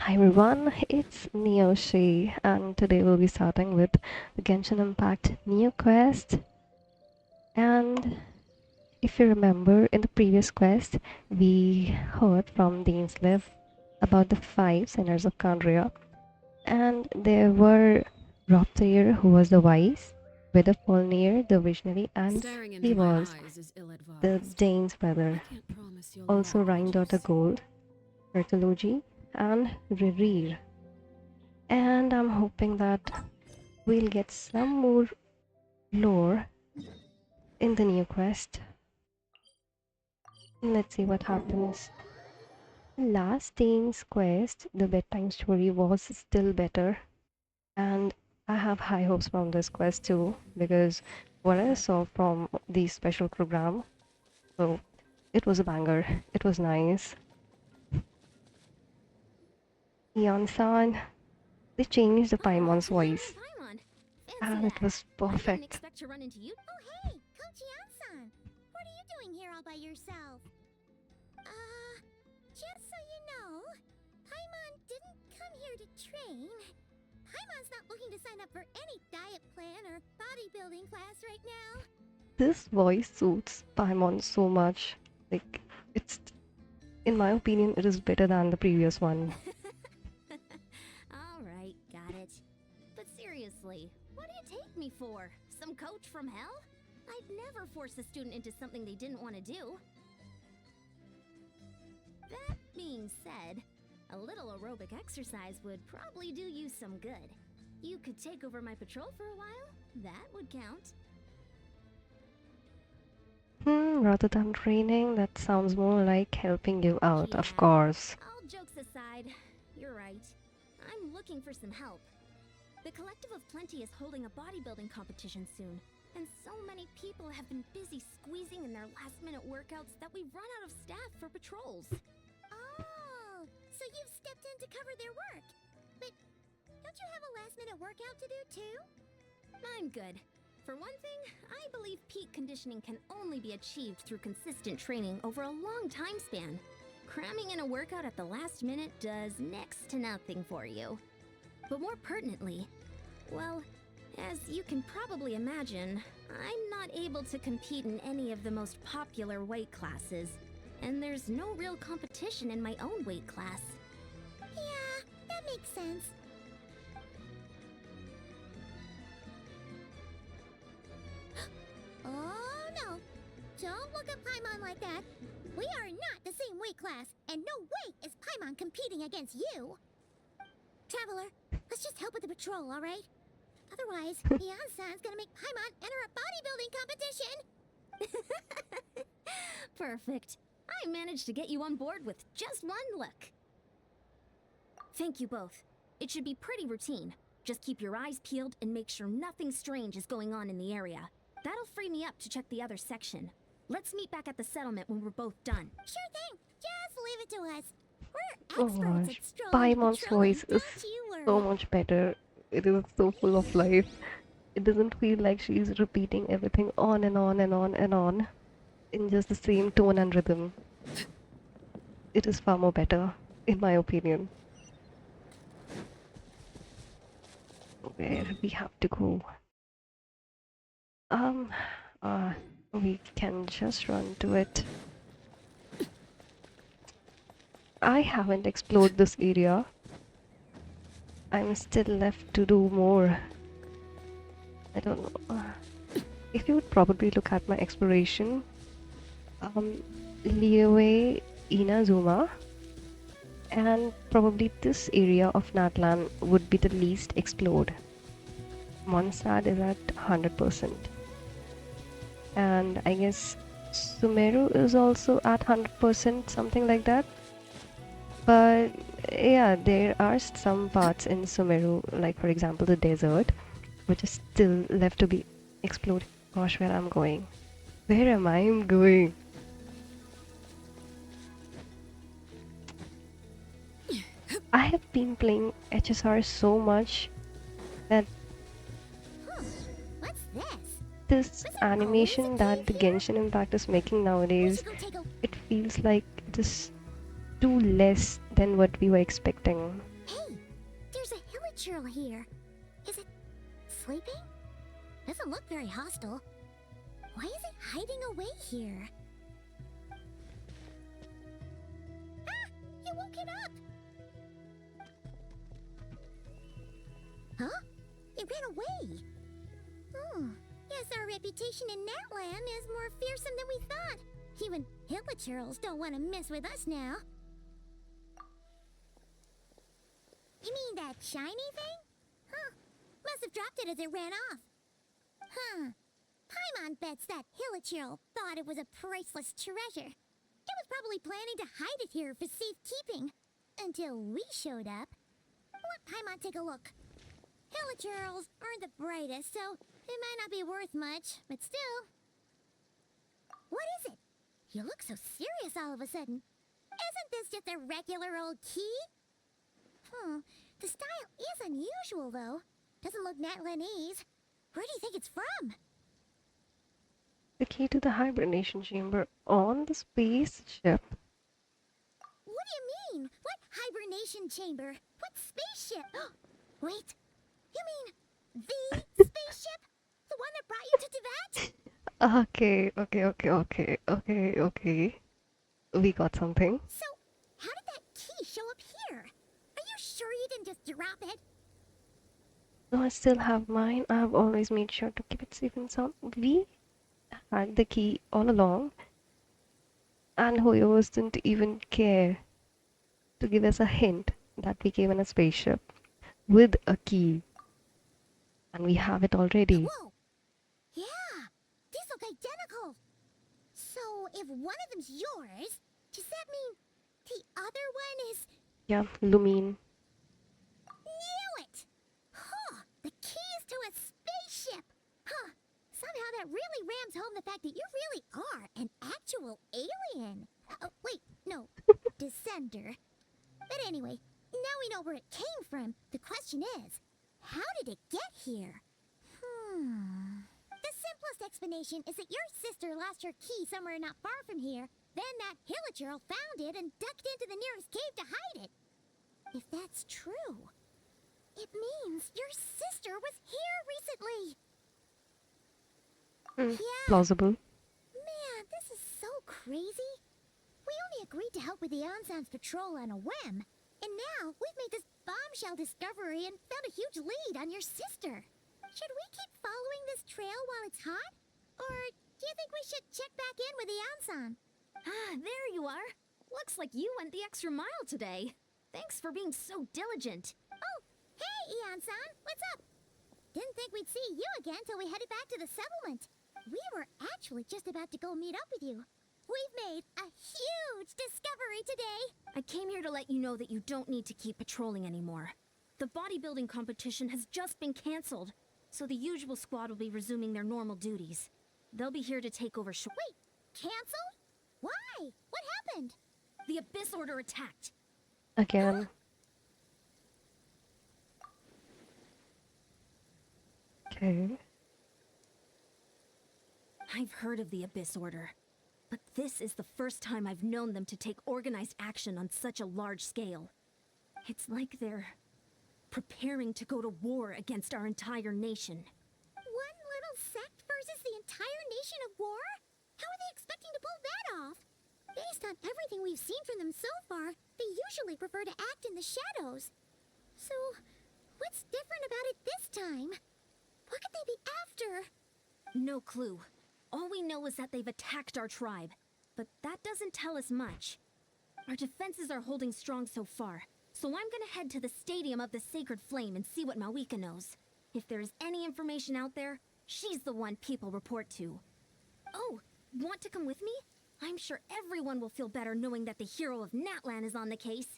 Hi everyone, it's Neoshi, and today we'll be starting with the Genshin Impact new quest. And if you remember, in the previous quest, we heard from Deanslev about the five sinners of Kandria, and there were Robtair, who was the wise, Vidafalnir, the visionary, and Staring he into my was eyes is the ill-advised. Dane's I brother, can't promise you'll also like what you Rhine see. Gold, Hertology, and Ririr. And I'm hoping that we'll get some more lore in the new quest. Let's see what happens. Last Dane's quest, the bedtime story, was still better, and I have high hopes from this quest too because what I saw from the special program, so it was a banger. It was nice. Yan-san, they changed the Oh, Paimon's Tamara voice, and Paimon. Fancy and it that. was I didn't perfect. expect to run into you. Oh, hey, Coach Yan-san. What are you doing here all by yourself? Just so you know, Paimon didn't come here to train. Paimon's not looking to sign up for any diet plan or bodybuilding class right now. This voice suits Paimon so much. Like, it's, in my opinion, it is better than the previous one. All right, got it. But seriously, what do you take me for? Some coach from hell? I'd never force a student into something they didn't want to do. That being said, a little aerobic exercise would probably do you some good. You could take over my patrol for a while. That would count. Rather than training, that sounds more like helping you out, of Yeah, course. all jokes aside, you're right. I'm looking for some help. The Collective of Plenty is holding a bodybuilding competition soon, and so many people have been busy squeezing in their last-minute workouts that we've run out of staff for patrols. Oh, so you've stepped in to cover their work. But don't you have a last-minute workout to do too? I'm good. For one thing, I believe peak conditioning can only be achieved through consistent training over a long time span. Cramming in a workout at the last minute does next to nothing for you. But more pertinently, well, as you can probably imagine, I'm not able to compete in any of the most popular weight classes, and there's no real competition in my own weight class. Yeah, that makes sense. Oh no! Don't look at Paimon like that! We are not the same weight class, and no way is Paimon competing against you! Traveler, let's just help with the patrol, alright? Otherwise, Yan-san's gonna make Paimon enter a bodybuilding competition! Perfect. I managed to get you on board with just one look. Thank you both. It should be pretty routine. Just keep your eyes peeled and make sure nothing strange is going on in the area. That'll free me up to check the other section. Let's meet back at the settlement when we're both done. Sure thing. Just leave it to us. We're Oh experts gosh, at strolling and Paimon's patrolling, voice is don't you so worry. much better. It is so full of life. It doesn't feel like she's repeating everything on and on and on and on in just the same tone and rhythm. It is far more better, in my opinion. Where we have to go? Um, uh, we can just run to it. I haven't explored this area. I'm still left to do more. I don't know. If you would probably look at my exploration, Liyue Inazuma, and probably this area of Natlan would be the least explored. Mondstadt is at 100%. And I guess Sumeru is also at 100%, something like that. But yeah, there are some parts in Sumeru, like for example the desert, which is still left to be explored. Gosh, where I'm going? Where am I going? I have been playing HSR so much that Huh. What's this? this Was there always animation a that cave the here? Genshin Impact is making We nowadays, should go take a... it feels like it is too less than what we were expecting. hilichurl here? Is it sleeping? Doesn't look very hostile. Why is it hiding away here? Ah! You woke it up! Huh? It ran away. Oh, guess our reputation in Natlan is more fearsome than we thought. Even hilichurls don't want to mess with us now. You mean that shiny thing? Huh. Must have dropped it as it ran off. Huh. Paimon bets that hilichurl thought it was a priceless treasure. It was probably planning to hide it here for safekeeping. Until we showed up. Let Paimon take a look. Hilichurls aren't the brightest, so it might not be worth much, but still. What is it? You look so serious all of a sudden. Isn't this just a regular old key? The style is unusual, though. Doesn't look Natlanese. Where do you think it's from? The key to the hibernation chamber on the spaceship. What do you mean? What hibernation chamber? What spaceship? Wait, you mean the spaceship? The one that brought you to Tibet? Okay. We got something. So, how did that key show up here? Are you sure you didn't just drop it? No, I still have mine. I have always made sure to keep it safe and sound. We had the key all along, and Hoyos didn't even care to give us a hint that we came in a spaceship with a key. And we have it already. Whoa! Yeah! These look identical! So, if one of them's yours, does that mean the other one is... Yeah, Lumine. Knew it! Huh! The keys to a spaceship! Huh! Somehow that really rams home the fact that you really are an actual alien! Oh, wait, no. Descender. But anyway, now we know where it came from. The question is, how did it get here? The simplest explanation is that your sister lost her key somewhere not far from here. Then that hilichurl found it and ducked into the nearest cave to hide it. If that's true, it means your sister was here recently. Yeah. Plausible. Man, this is so crazy. We only agreed to help with the Ansan's patrol on a whim. And now we've made this bombshell discovery and found a huge lead on your sister. Should we keep following this trail while it's hot? Or do you think we should check back in with the Ansan? Ah, there you are. Looks like you went the extra mile today. Thanks for being so diligent. Oh, hey, Ian-san, what's up? Didn't think we'd see you again till we headed back to the settlement. We were actually just about to go meet up with you. We've made a huge discovery today. I came here to let you know that you don't need to keep patrolling anymore. The bodybuilding competition has just been cancelled, so the usual squad will be resuming their normal duties. They'll be here to take over Wait, canceled? Why? What happened? The Abyss Order attacked. Again. Okay. I've heard of the Abyss Order, but this is the first time I've known them to take organized action on such a large scale. It's like they're preparing to go to war against our entire nation. One little sect versus the entire nation of war? How are they expecting to pull that off? Based on everything we've seen from them so far, they usually prefer to act in the shadows. So, what's different about it this time? What could they be after? No clue. All we know is that they've attacked our tribe, but that doesn't tell us much. Our defenses are holding strong so far, so I'm gonna head to the Stadium of the Sacred Flame and see what Mawika knows. If there is any information out there, she's the one people report to. Oh, want to come with me? I'm sure everyone will feel better knowing that the hero of Natlan is on the case.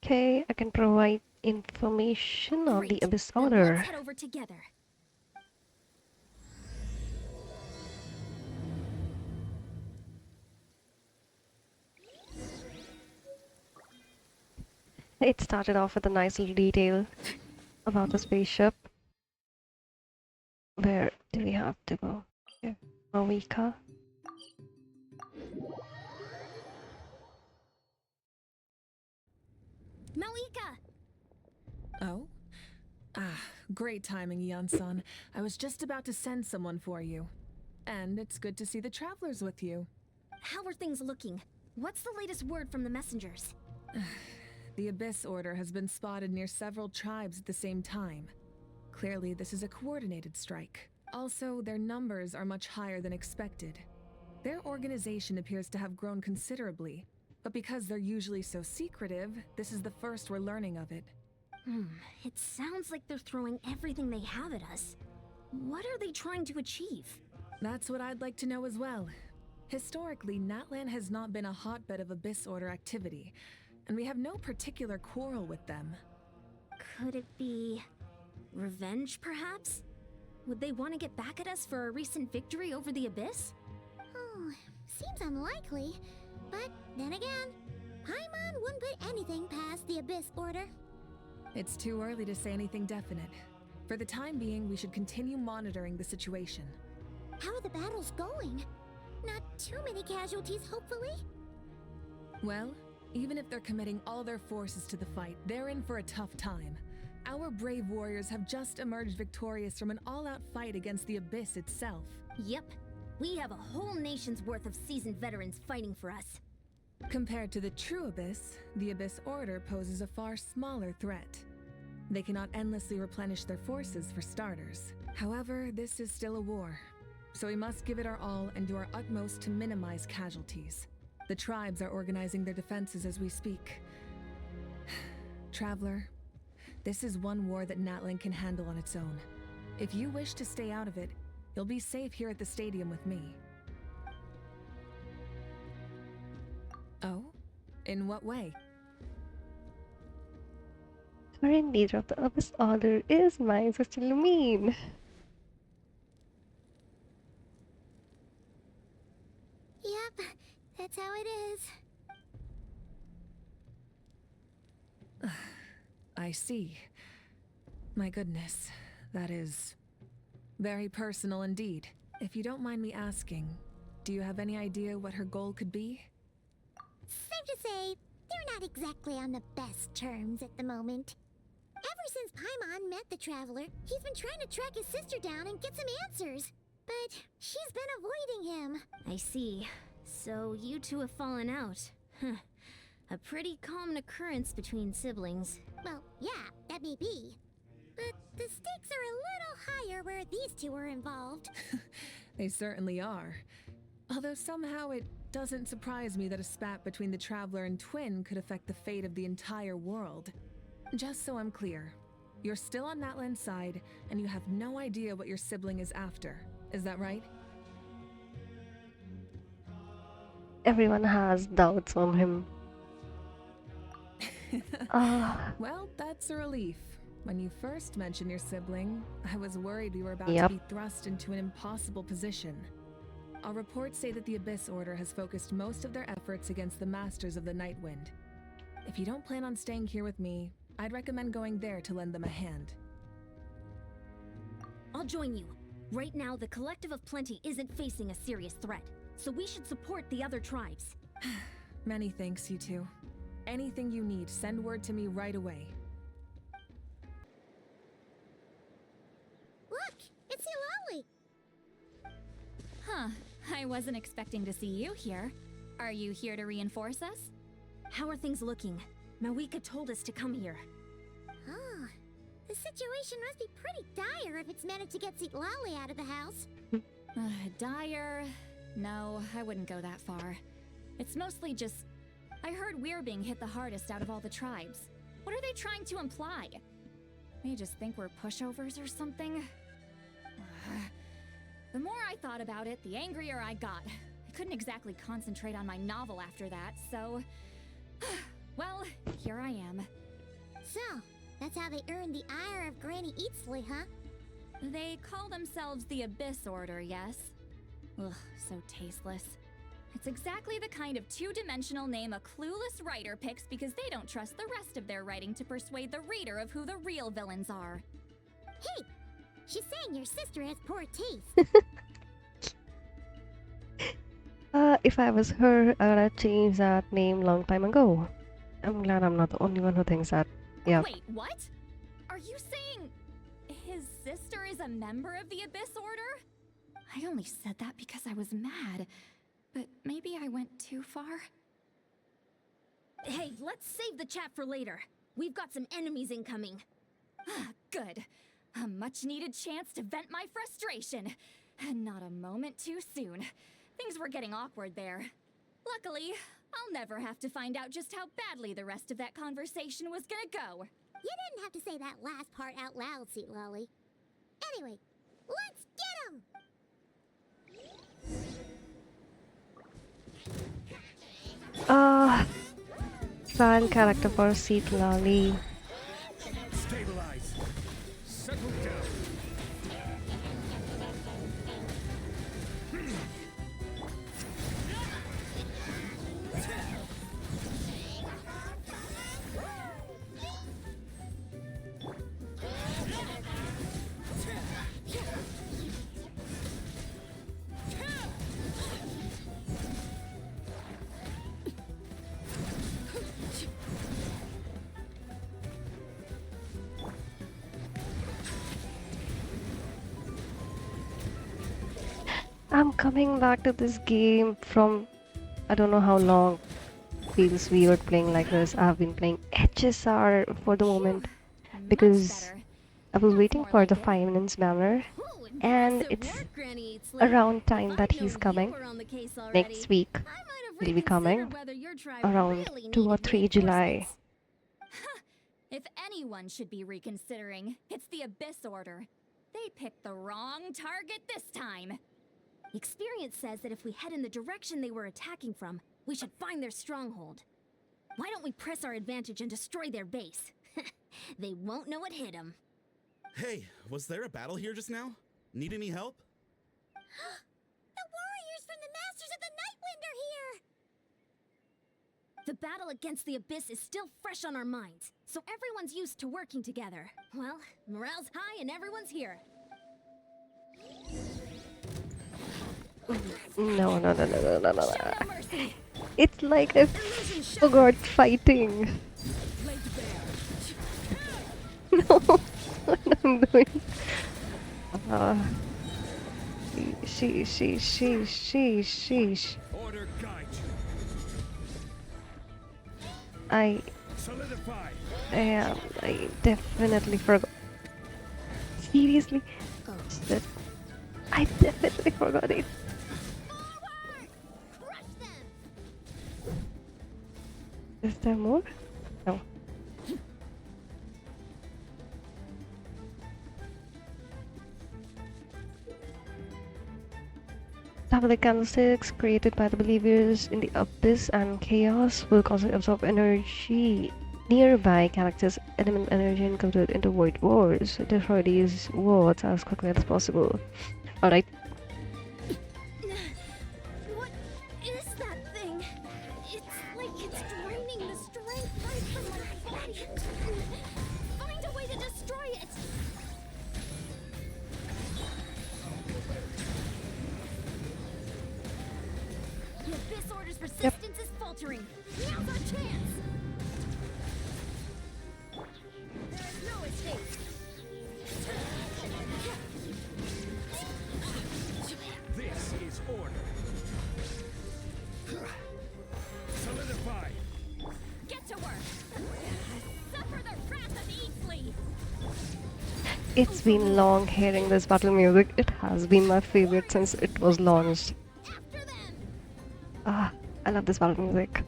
Okay, I can provide information on the Great. Abyss Then Order. let's head over together. It started off with a nice little detail about the spaceship. Where do we have to go? Here. Mawika. Mawika! Oh? Ah, great timing, Eon-san. I was just about to send someone for you. And it's good to see the travelers with you. How are things looking? What's the latest word from the messengers? The Abyss Order has been spotted near several tribes at the same time. Clearly, this is a coordinated strike. Also, their numbers are much higher than expected. Their organization appears to have grown considerably, but because they're usually so secretive, this is the first we're learning of it. It sounds like they're throwing everything they have at us. What are they trying to achieve? That's what I'd like to know as well. Historically, Natlan has not been a hotbed of Abyss Order activity, and we have no particular quarrel with them. Could it be revenge, perhaps? Would they want to get back at us for a recent victory over the Abyss? Oh, seems unlikely. But then again, Paimon wouldn't put anything past the Abyss Order. It's too early to say anything definite. For the time being, we should continue monitoring the situation. How are the battles going? Not too many casualties, hopefully? Well, even if they're committing all their forces to the fight, they're in for a tough time. Our brave warriors have just emerged victorious from an all-out fight against the Abyss itself. Yep. We have a whole nation's worth of seasoned veterans fighting for us. Compared to the true Abyss, the Abyss Order poses a far smaller threat. They cannot endlessly replenish their forces for starters. However, this is still a war, so we must give it our all and do our utmost to minimize casualties. The tribes are organizing their defenses as we speak. Traveler, this is one war that Natlan can handle on its own. If you wish to stay out of it, you'll be safe here at the stadium with me. Oh? In what way? Current leader of the Abyss Order is my sister Lumine. Yep, that's how it is. I see. My goodness, that is very personal indeed. If you don't mind me asking, do you have any idea what her goal could be? Safe to say, they're not exactly on the best terms at the moment. Ever since Paimon met the Traveler, he's been trying to track his sister down and get some answers. But she's been avoiding him. I see. So you two have fallen out. Huh. A pretty common occurrence between siblings. Well, yeah, that may be. But the stakes are a little higher where these two are involved. They certainly are. Although somehow it doesn't surprise me that a spat between the Traveler and Twin could affect the fate of the entire world. Just so I'm clear, you're still on Natlan's side, and you have no idea what your sibling is after. Is that right? Everyone has doubts on him. Well, that's a relief. When you first mentioned your sibling, I was worried we were about Yep. to be thrust into an impossible position. Our reports say that the Abyss Order has focused most of their efforts against the Masters of the Nightwind. If you don't plan on staying here with me, I'd recommend going there to lend them a hand. I'll join you. Right now, the Collective of Plenty isn't facing a serious threat, so we should support the other tribes. Many thanks, you two. Anything you need, send word to me right away. Look, it's Hilali. Huh. I wasn't expecting to see you here. Are you here to reinforce us? How are things looking? Mawika told us to come here. Oh, the situation must be pretty dire if it's managed to get Lali out of the house. Dire? No, I wouldn't go that far. It's mostly just... I heard we're being hit the hardest out of all the tribes. What are they trying to imply? They just think we're pushovers or something? The more I thought about it, the angrier I got. I couldn't exactly concentrate on my novel after that, so... Well, here I am. So, that's how they earned the ire of Granny Eatsley, huh? They call themselves the Abyss Order, yes? Ugh, so tasteless. It's exactly the kind of two-dimensional name a clueless writer picks because they don't trust the rest of their writing to persuade the reader of who the real villains are. Hey, she's saying your sister has poor taste. If I was her, I would have changed that name long time ago. I'm glad I'm not the only one who thinks that. Yeah. Wait, what? Are you saying his sister is a member of the Abyss Order? I only said that because I was mad, but maybe I went too far. Hey, let's save the chat for later. We've got some enemies incoming. Good. A much-needed chance to vent my frustration. And not a moment too soon. Things were getting awkward there. Luckily, I'll never have to find out just how badly the rest of that conversation was gonna go. You didn't have to say that last part out loud, Sweet Lolly. Anyway, let's get him! Fan character for Seat Lolly. Stabilize. Settle down. I'm coming back to this game from I don't know how long. Feels weird playing like this. I've been playing HSR for the moment Much because better. I was That's waiting more for like the it. 5 minutes banner, Ooh, and impressive it's work, Granny Eats Late. around If time that I'd he's known coming. you were on the case already, Next week I might have he'll be coming reconsidered whether your tribe around really 2 or needed 3 July. reinforcements. If anyone should be reconsidering, it's the Abyss Order. They picked the wrong target this time. Experience says that if we head in the direction they were attacking from, we should find their stronghold. Why don't we press our advantage and destroy their base? They won't know what hit them. Hey, was there a battle here just now? Need any help? The warriors from the Masters of the Nightwind are here! The battle against the Abyss is still fresh on our minds, so everyone's used to working together. Well, morale's high and everyone's here. No, no, no, no, no, no, no, Show no. no mercy. It's like I forgot fighting. No, what I'm doing. Sheesh. Order guide you. I Solidify. I definitely forgot. Seriously? That I definitely forgot it. Forward! Crush them! Is there more? No. Tablet candlesticks created by the believers in the abyss and chaos will constantly absorb energy. Nearby characters element energy and convert it into void wars. Destroy these wards as quickly as possible. Alright. What is that thing? It's like it's draining the strength right from my body. Find a way to destroy it! The Abyss Order's resistance is faltering. Now's our chance! There is no escape. This is order. Solidify. Get to work. Suffer the wrath of Eatsley. It's been long hearing this battle music. It has been my favorite since it was launched. After them! Ah, I love this battle music.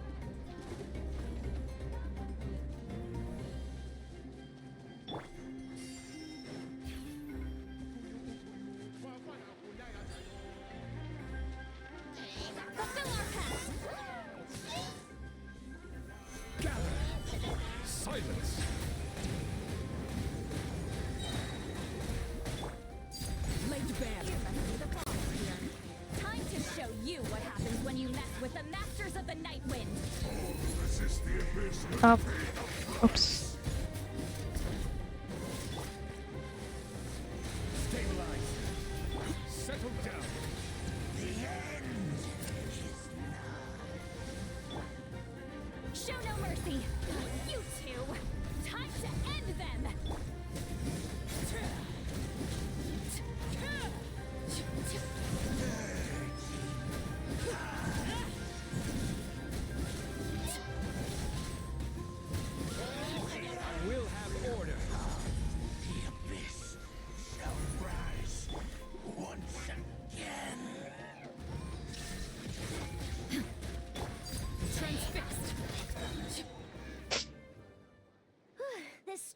Fulfill our pact. Gather. Silence. Laid bare. You must be the boss here. Time to show you what happens when you mess with the Masters of the Nightwind. Resist the abyss. Up. Oops. Stabilize. Settle down. Show no mercy. You two. Time to end them.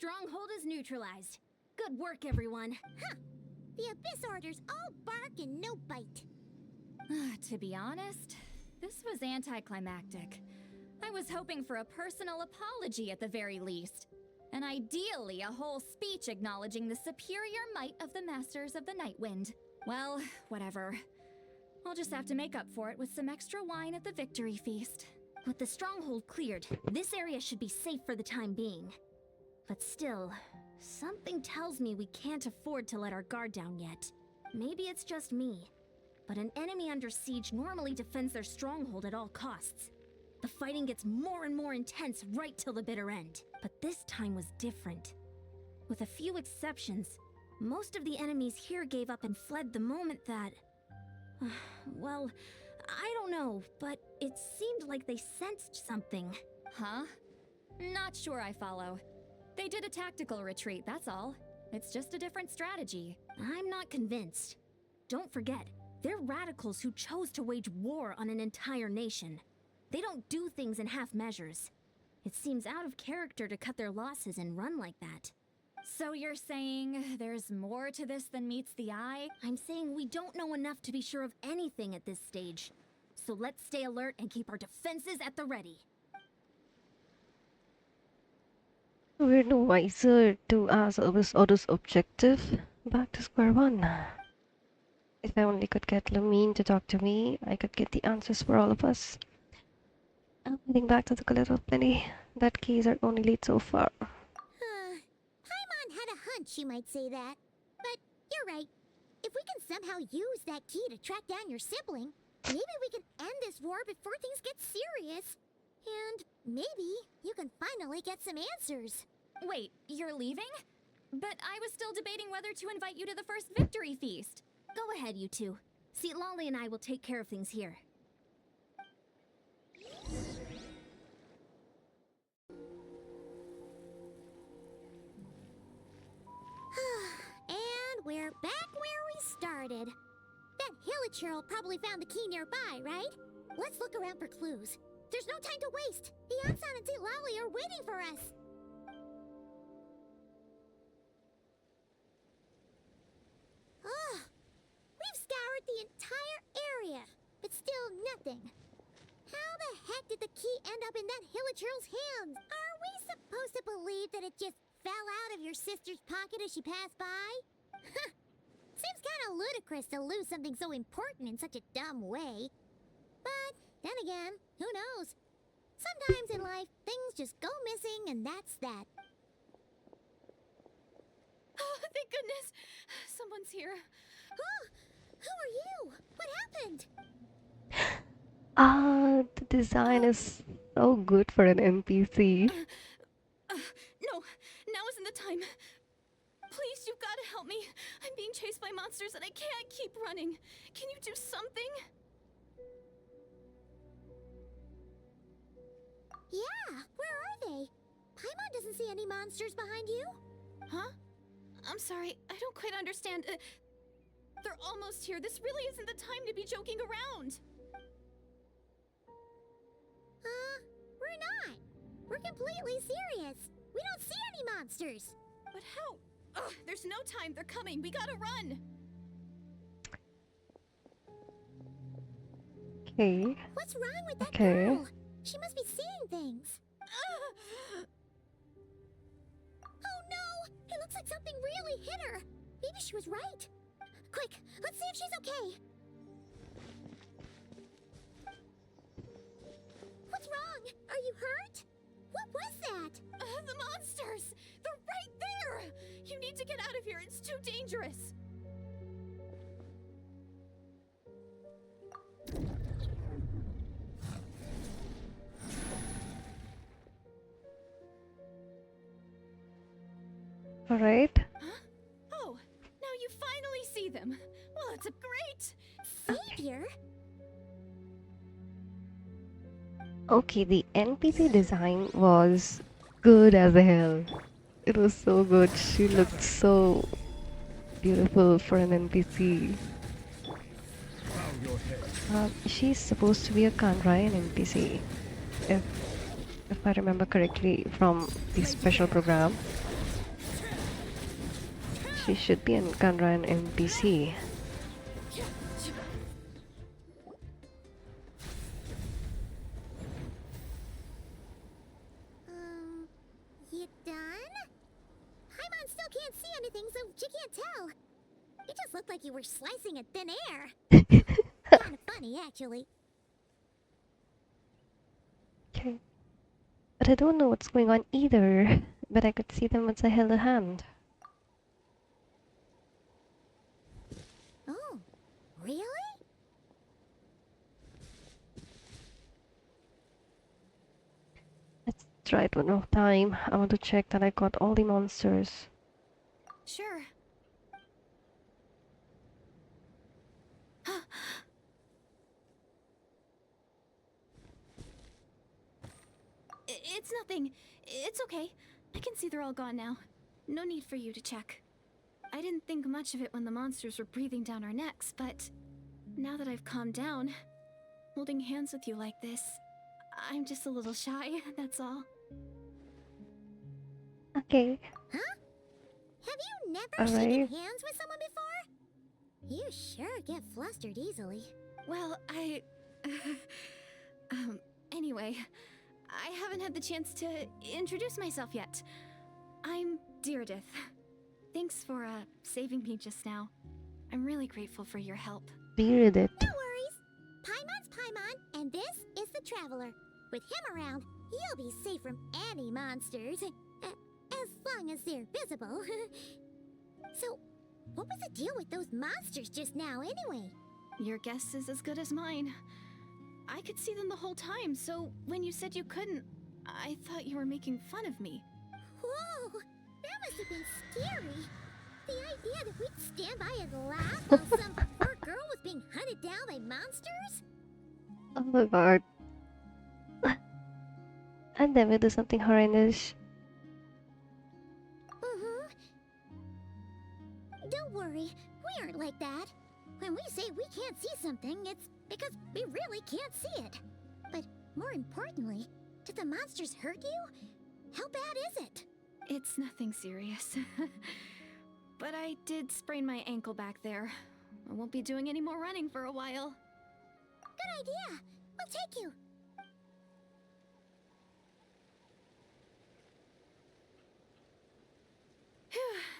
stronghold is neutralized. Good work, everyone. Huh. The Abyss Order's all bark and no bite. To be honest, this was anticlimactic. I was hoping for a personal apology at the very least. And ideally, a whole speech acknowledging the superior might of the Masters of the Nightwind. Well, whatever. I'll just have to make up for it with some extra wine at the victory feast. With the stronghold cleared, this area should be safe for the time being. But still, something tells me we can't afford to let our guard down yet. Maybe it's just me, but an enemy under siege normally defends their stronghold at all costs. The fighting gets more and more intense right till the bitter end. But this time was different. With a few exceptions, most of the enemies here gave up and fled the moment that... well, I don't know, but it seemed like they sensed something. Huh? Not sure I follow. They did a tactical retreat, that's all. It's just a different strategy. I'm not convinced. Don't forget, they're radicals who chose to wage war on an entire nation. They don't do things in half measures. It seems out of character to cut their losses and run like that. So you're saying there's more to this than meets the eye? I'm saying we don't know enough to be sure of anything at this stage. So let's stay alert and keep our defenses at the ready. We're no wiser to our service orders objective. Back to square one. If I only could get Lamine to talk to me, I could get the answers for all of us. I'm heading back to the Collective of Plenty. That key is our only lead so far. Paimon had a hunch you might say that. But you're right. If we can somehow use that key to track down your sibling, maybe we can end this war before things get serious. And maybe you can finally get some answers. Wait, you're leaving? But I was still debating whether to invite you to the first victory feast. Go ahead, you two. Lolly and I will take care of things here. And we're back where we started. That Hilichurl probably found the key nearby, right? Let's look around for clues. There's no time to waste. The Ansan and Lolly are waiting for us. Ugh. We've scoured the entire area, but still nothing. How the heck did the key end up in that Hilichurl's hands? Are we supposed to believe that it just fell out of your sister's pocket as she passed by? Seems kind of ludicrous to lose something so important in such a dumb way. But then again, who knows? Sometimes in life, things just go missing and that's that. Oh, thank goodness! Someone's here. Oh, who are you? What happened? The design is so good for an NPC. No, now isn't the time. Please, you've got to help me. I'm being chased by monsters and I can't keep running. Can you do something? Yeah, where are they? Paimon doesn't see any monsters behind you. Huh? I'm sorry, I don't quite understand. They're almost here. This really isn't the time to be joking around. We're not. We're completely serious. We don't see any monsters. But how? Ugh, there's no time. They're coming. We gotta run. Okay. What's wrong with that Okay. girl? She must be seeing things. Oh no! It looks like something really hit her. Maybe she was right. Quick, let's see if she's okay. What's wrong? Are you hurt? What was that? The monsters! They're right there! You need to get out of here. It's too dangerous. All right. Huh? Oh, now you finally see them. Well, it's a great... Savior? Okay, the NPC design was good as hell. It was so good. She looked so beautiful for an NPC. Bow your head. She's supposed to be a Kanrayan NPC, if I remember correctly from the special program. She should be an Kanran NPC. You done? Paimon still can't see anything, so she can't tell. You just looked like you were slicing at thin air. Kinda funny, actually. Okay. But I don't know what's going on either. But I could see them once I held a hand. Oh, really? Let's try it one more time. I want to check that I got all the monsters. Sure. It's nothing. It's okay. I can see they're all gone now. No need for you to check. I didn't think much of it when the monsters were breathing down our necks, but now that I've calmed down, holding hands with you like this, I'm just a little shy, that's all. Okay. Huh? Have you never Alright. shaken hands with someone before? You sure get flustered easily. Well, anyway, I haven't had the chance to introduce myself yet. I'm Deirdith. Thanks for, saving me just now. I'm really grateful for your help. Bearded it. No worries. Paimon's Paimon, and this is the Traveler. With him around, you'll be safe from any monsters. As long as they're visible. So, what was the deal with those monsters just now, anyway? Your guess is as good as mine. I could see them the whole time, so when you said you couldn't, I thought you were making fun of me. Whoa! That must have been scary. The idea that we'd stand by and laugh while some poor girl was being hunted down by monsters? Oh my god. I'd never do something horrendous. Don't worry, we aren't like that. When we say we can't see something, it's because we really can't see it. But more importantly, did the monsters hurt you? How bad is it? It's nothing serious. But I did sprain my ankle back there. I won't be doing any more running for a while. Good idea. We'll take you.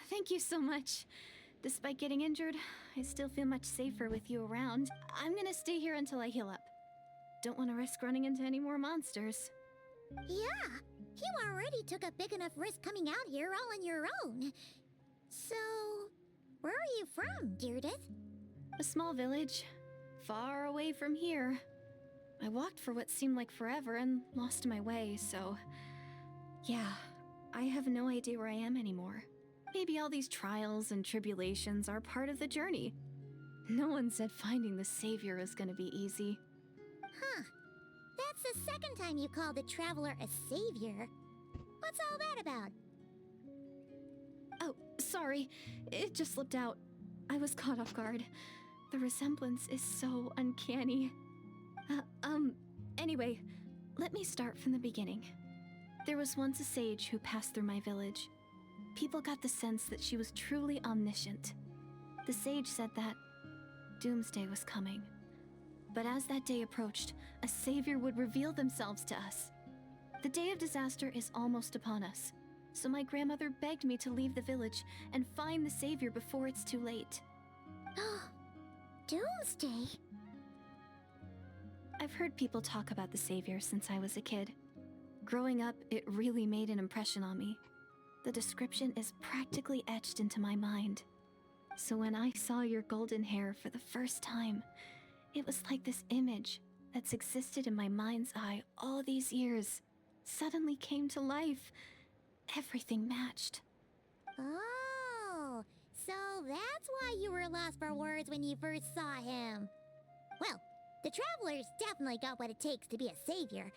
Thank you so much. Despite getting injured, I still feel much safer with you around. I'm gonna stay here until I heal up. Don't want to risk running into any more monsters. Yeah, you already took a big enough risk coming out here all on your own. So, where are you from, Deirdith? A small village, far away from here. I walked for what seemed like forever and lost my way, so... yeah, I have no idea where I am anymore. Maybe all these trials and tribulations are part of the journey. No one said finding the Savior is gonna be easy. Huh. That's the second time you called the Traveler a savior. What's all that about? Oh, sorry. It just slipped out. I was caught off guard. The resemblance is so uncanny. Anyway, let me start from the beginning. There was once a sage who passed through my village. People got the sense that she was truly omniscient. The sage said that doomsday was coming. But as that day approached, a savior would reveal themselves to us. The day of disaster is almost upon us, so my grandmother begged me to leave the village and find the savior before it's too late. Doomsday? I've heard people talk about the savior since I was a kid. Growing up, it really made an impression on me. The description is practically etched into my mind. So when I saw your golden hair for the first time, it was like this image that's existed in my mind's eye all these years suddenly came to life. Everything matched. Oh, so that's why you were lost for words when you first saw him. Well, the Traveler's definitely got what it takes to be a savior.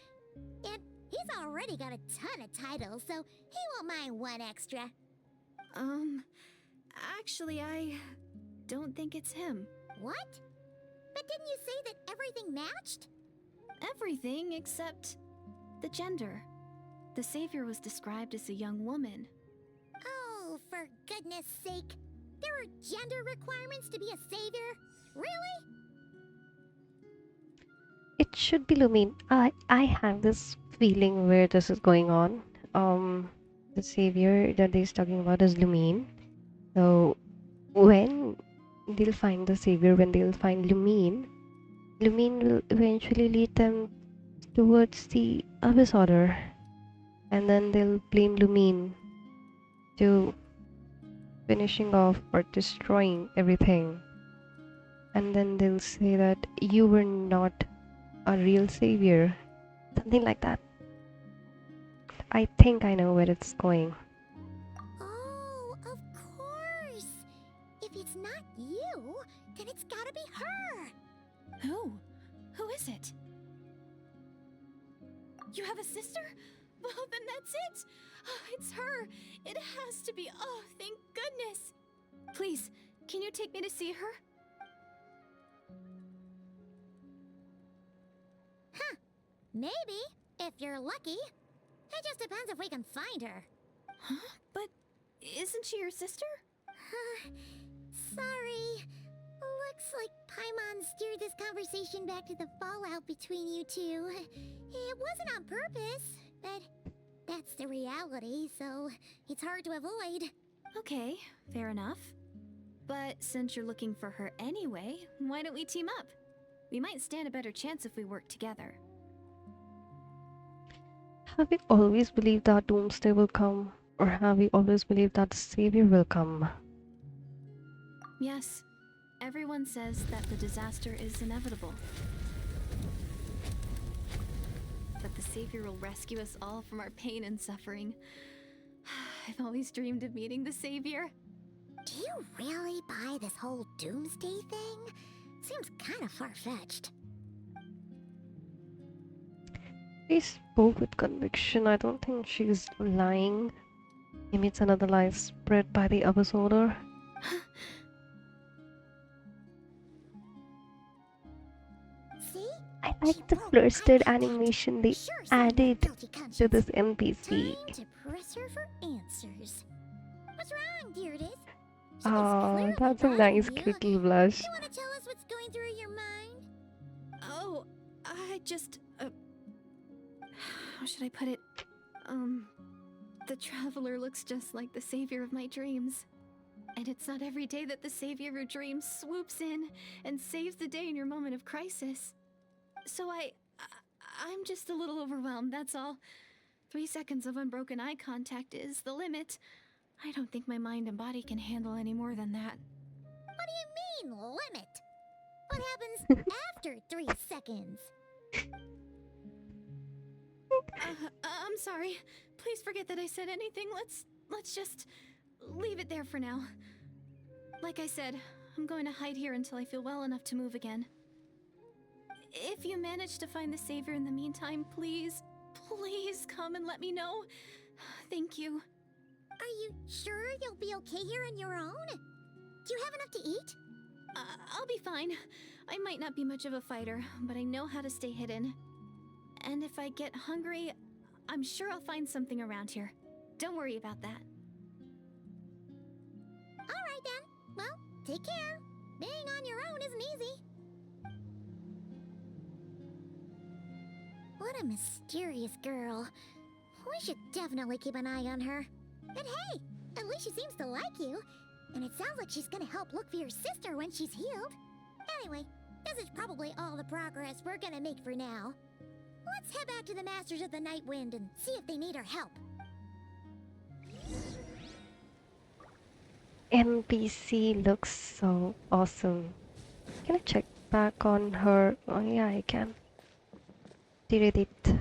And he's already got a ton of titles, so he won't mind one extra. Actually, I don't think it's him. What? But didn't you say that everything matched? Everything except the gender. The savior was described as a young woman. Oh, for goodness sake. There are gender requirements to be a savior? Really? It should be Lumine. I have this feeling where this is going on. The savior that they're talking about is Lumine. So when they'll find the savior, when they'll find Lumine, Lumine will eventually lead them towards the Abyss Order, and then they'll blame Lumine to finishing off or destroying everything, and then they'll say that you were not a real savior, something like that. I think I know where it's going. Oh, of course! If it's not you, then it's gotta be her! Who? Who is it? You have a sister? Well, then that's it! Oh, it's her! It has to be! Oh, thank goodness! Please, can you take me to see her? Maybe, if you're lucky. It just depends if we can find her. Huh? But isn't she your sister? Sorry. Looks like Paimon steered this conversation back to the fallout between you two. It wasn't on purpose, but that's the reality, so it's hard to avoid. Okay, fair enough. But since you're looking for her anyway, why don't we team up? We might stand a better chance if we work together. Have we always believed that doomsday will come, or have we always believed that the savior will come? Yes, everyone says that the disaster is inevitable. That the savior will rescue us all from our pain and suffering. I've always dreamed of meeting the savior. Do you really buy this whole doomsday thing? Seems kind of far-fetched. She spoke with conviction. I don't think she's lying. Maybe it's another lie spread by the Abyss Order. See? I like the flustered animation they added to this NPC. Time to press her for answers. What's wrong, Deirdis? Oh, that's a nice cute little blush. You want to tell us what's going through your mind? Oh, I just, how should I put it? The traveler looks just like the savior of my dreams. And it's not every day that the savior of your dreams swoops in and saves the day in your moment of crisis. So I'm just a little overwhelmed, that's all. 3 seconds of unbroken eye contact is the limit. I don't think my mind and body can handle any more than that. What do you mean, limit? What happens after 3 seconds? I'm sorry. Please forget that I said anything. Let's just leave it there for now. Like I said, I'm going to hide here until I feel well enough to move again. If you manage to find the savior in the meantime, please come and let me know. Thank you. Are you sure you'll be okay here on your own? Do you have enough to eat? I'll be fine. I might not be much of a fighter, but I know how to stay hidden. And if I get hungry, I'm sure I'll find something around here. Don't worry about that. Alright then. Well, take care. Being on your own isn't easy. What a mysterious girl. We should definitely keep an eye on her. And hey, at least she seems to like you. And it sounds like she's gonna help look for your sister when she's healed. Anyway, this is probably all the progress we're gonna make for now. Let's head back to the Masters of the Night Wind and see if they need our help. NPC looks so awesome. Can I check back on her? Oh yeah, I can. Did it.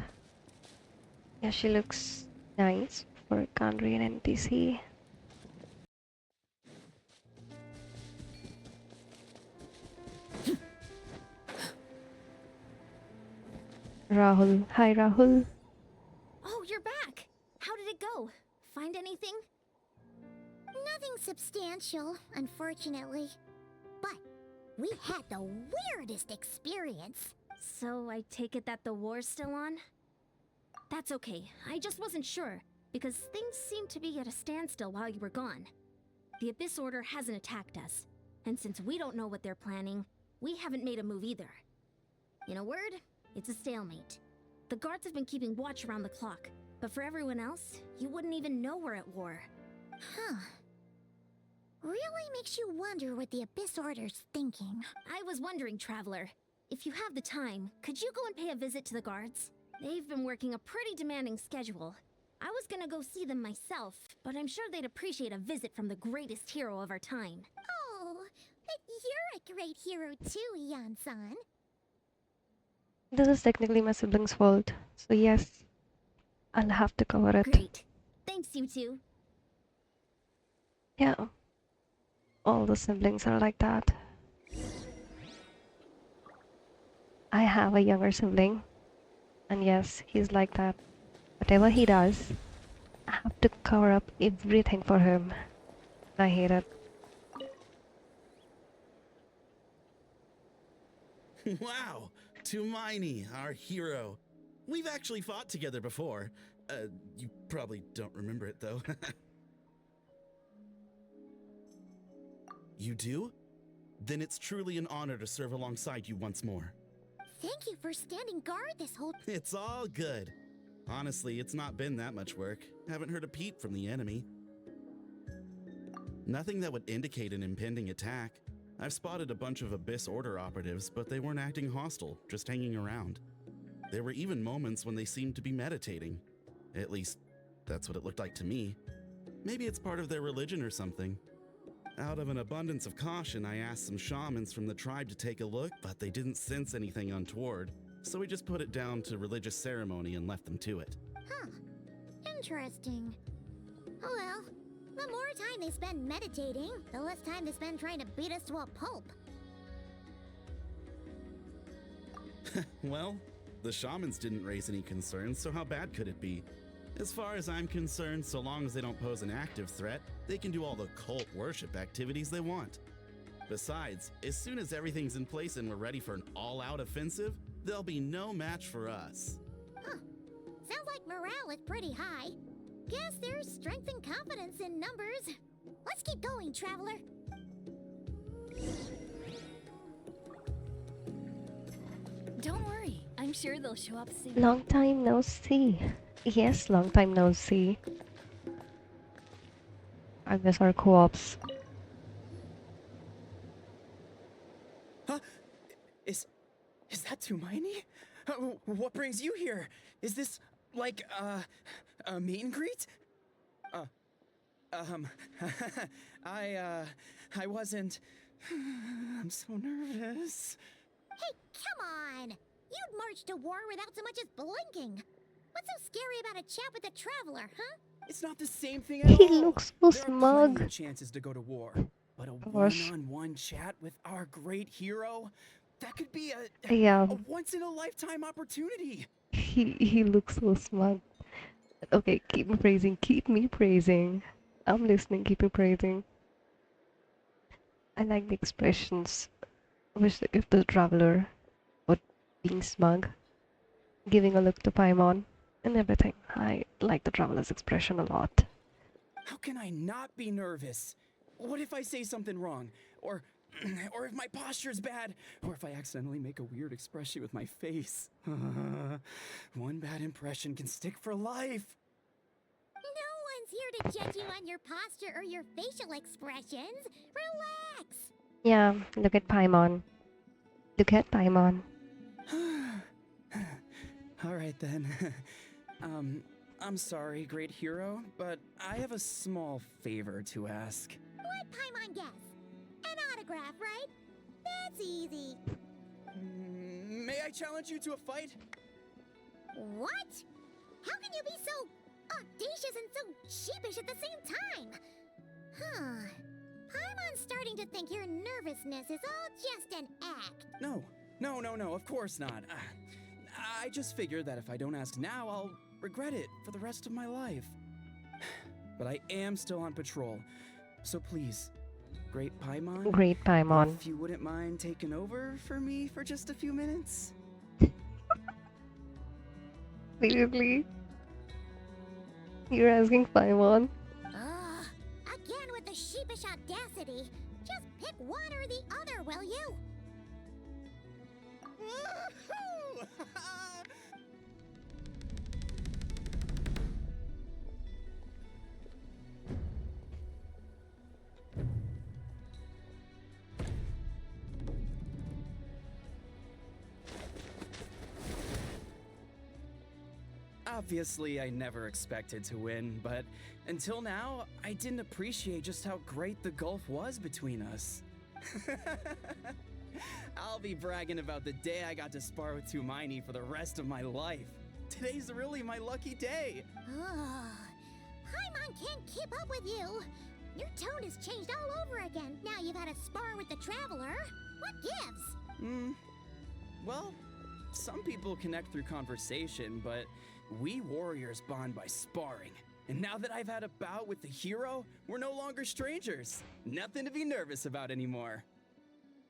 Yeah, she looks nice for a Kandrian NPC. Rahul. Hi, Rahul. Oh, you're back! How did it go? Find anything? Nothing substantial, unfortunately. But we had the weirdest experience. So I take it that the war's still on? That's okay. I just wasn't sure, because things seemed to be at a standstill while you were gone. The Abyss Order hasn't attacked us. And since we don't know what they're planning, we haven't made a move either. In a word, it's a stalemate. The guards have been keeping watch around the clock, but for everyone else, you wouldn't even know we're at war. Huh. Really makes you wonder what the Abyss Order's thinking. I was wondering, Traveler, if you have the time, could you go and pay a visit to the guards? They've been working a pretty demanding schedule. I was gonna go see them myself, but I'm sure they'd appreciate a visit from the greatest hero of our time. Oh, but you're a great hero too, Yan-san. This is technically my sibling's fault, so yes, I'll have to cover it. Great. Thanks, you two. Yeah, all the siblings are like that. I have a younger sibling, and yes, he's like that. Whatever he does, I have to cover up everything for him. I hate it. Wow, Tumaini, our hero. We've actually fought together before. You probably don't remember it though. You do? Then it's truly an honor to serve alongside you once more. Thank you for standing guard this whole... It's all good. Honestly, it's not been that much work. Haven't heard a peep from the enemy. Nothing that would indicate an impending attack. I've spotted a bunch of Abyss Order operatives, but they weren't acting hostile, just hanging around. There were even moments when they seemed to be meditating. At least, that's what it looked like to me. Maybe it's part of their religion or something. Out of an abundance of caution, I asked some shamans from the tribe to take a look, but they didn't sense anything untoward, so we just put it down to religious ceremony and left them to it. Huh. Interesting. Oh well. The more time they spend meditating, the less time they spend trying to beat us to a pulp. Well, the shamans didn't raise any concerns, so how bad could it be? As far as I'm concerned, so long as they don't pose an active threat, they can do all the cult worship activities they want. Besides, as soon as everything's in place and we're ready for an all-out offensive, there'll be no match for us. Huh. Sounds like morale is pretty high. Guess there's strength and confidence in numbers. Let's keep going, Traveler. Don't worry, I'm sure they'll show up soon. Long time no see. Yes, long time no see. I miss our co-ops. Huh? Is that Tumaini? What brings you here? Is this like a meet and greet? I wasn't. I'm so nervous. Hey, come on! You'd march to war without so much as blinking. What's so scary about a chat with a traveler, huh? It's not the same thing at all. He looks so There are plenty smug. of chances to go to war, but a Gosh. one-on-one chat with our great hero, that could be Yeah, a once-in-a-lifetime opportunity. he looks so smug. Okay, keep me praising. Keep me praising. I'm listening. Keep me praising. I like the expressions which they give the traveler, but being smug, giving a look to Paimon, and everything. I like the traveler's expression a lot. How can I not be nervous? What if I say something wrong? Or if my posture's bad? Or if I accidentally make a weird expression with my face? One bad impression can stick for life. No one's here to judge you on your posture or your facial expressions. Relax. Yeah, look at Paimon. Look at Paimon. All right then. I'm sorry, great hero, but I have a small favor to ask. Let Paimon guess. An autograph, right? That's easy. May I challenge you to a fight? What? How can you be so audacious and so sheepish at the same time? Huh. Paimon's starting to think your nervousness is all just an act. No, of course not. I just figured that if I don't ask now, I'll regret it for the rest of my life. But I am still on patrol, so please, Great Paimon, Great Paimon. if you wouldn't mind taking over for me for just a few minutes? Seriously? You're asking Paimon? Again with the sheep apish audacity. Just pick one or the other, will you? Woohoo! Obviously, I never expected to win, but until now, I didn't appreciate just how great the gulf was between us. I'll be bragging about the day I got to spar with Tumaini for the rest of my life. Today's really my lucky day. Paimon can't keep up with you. Your tone has changed all over again. Now you've had a spar with the Traveler. What gives? Well, some people connect through conversation, but we warriors bond by sparring. And now that I've had a bout with the hero, we're no longer strangers. Nothing to be nervous about anymore.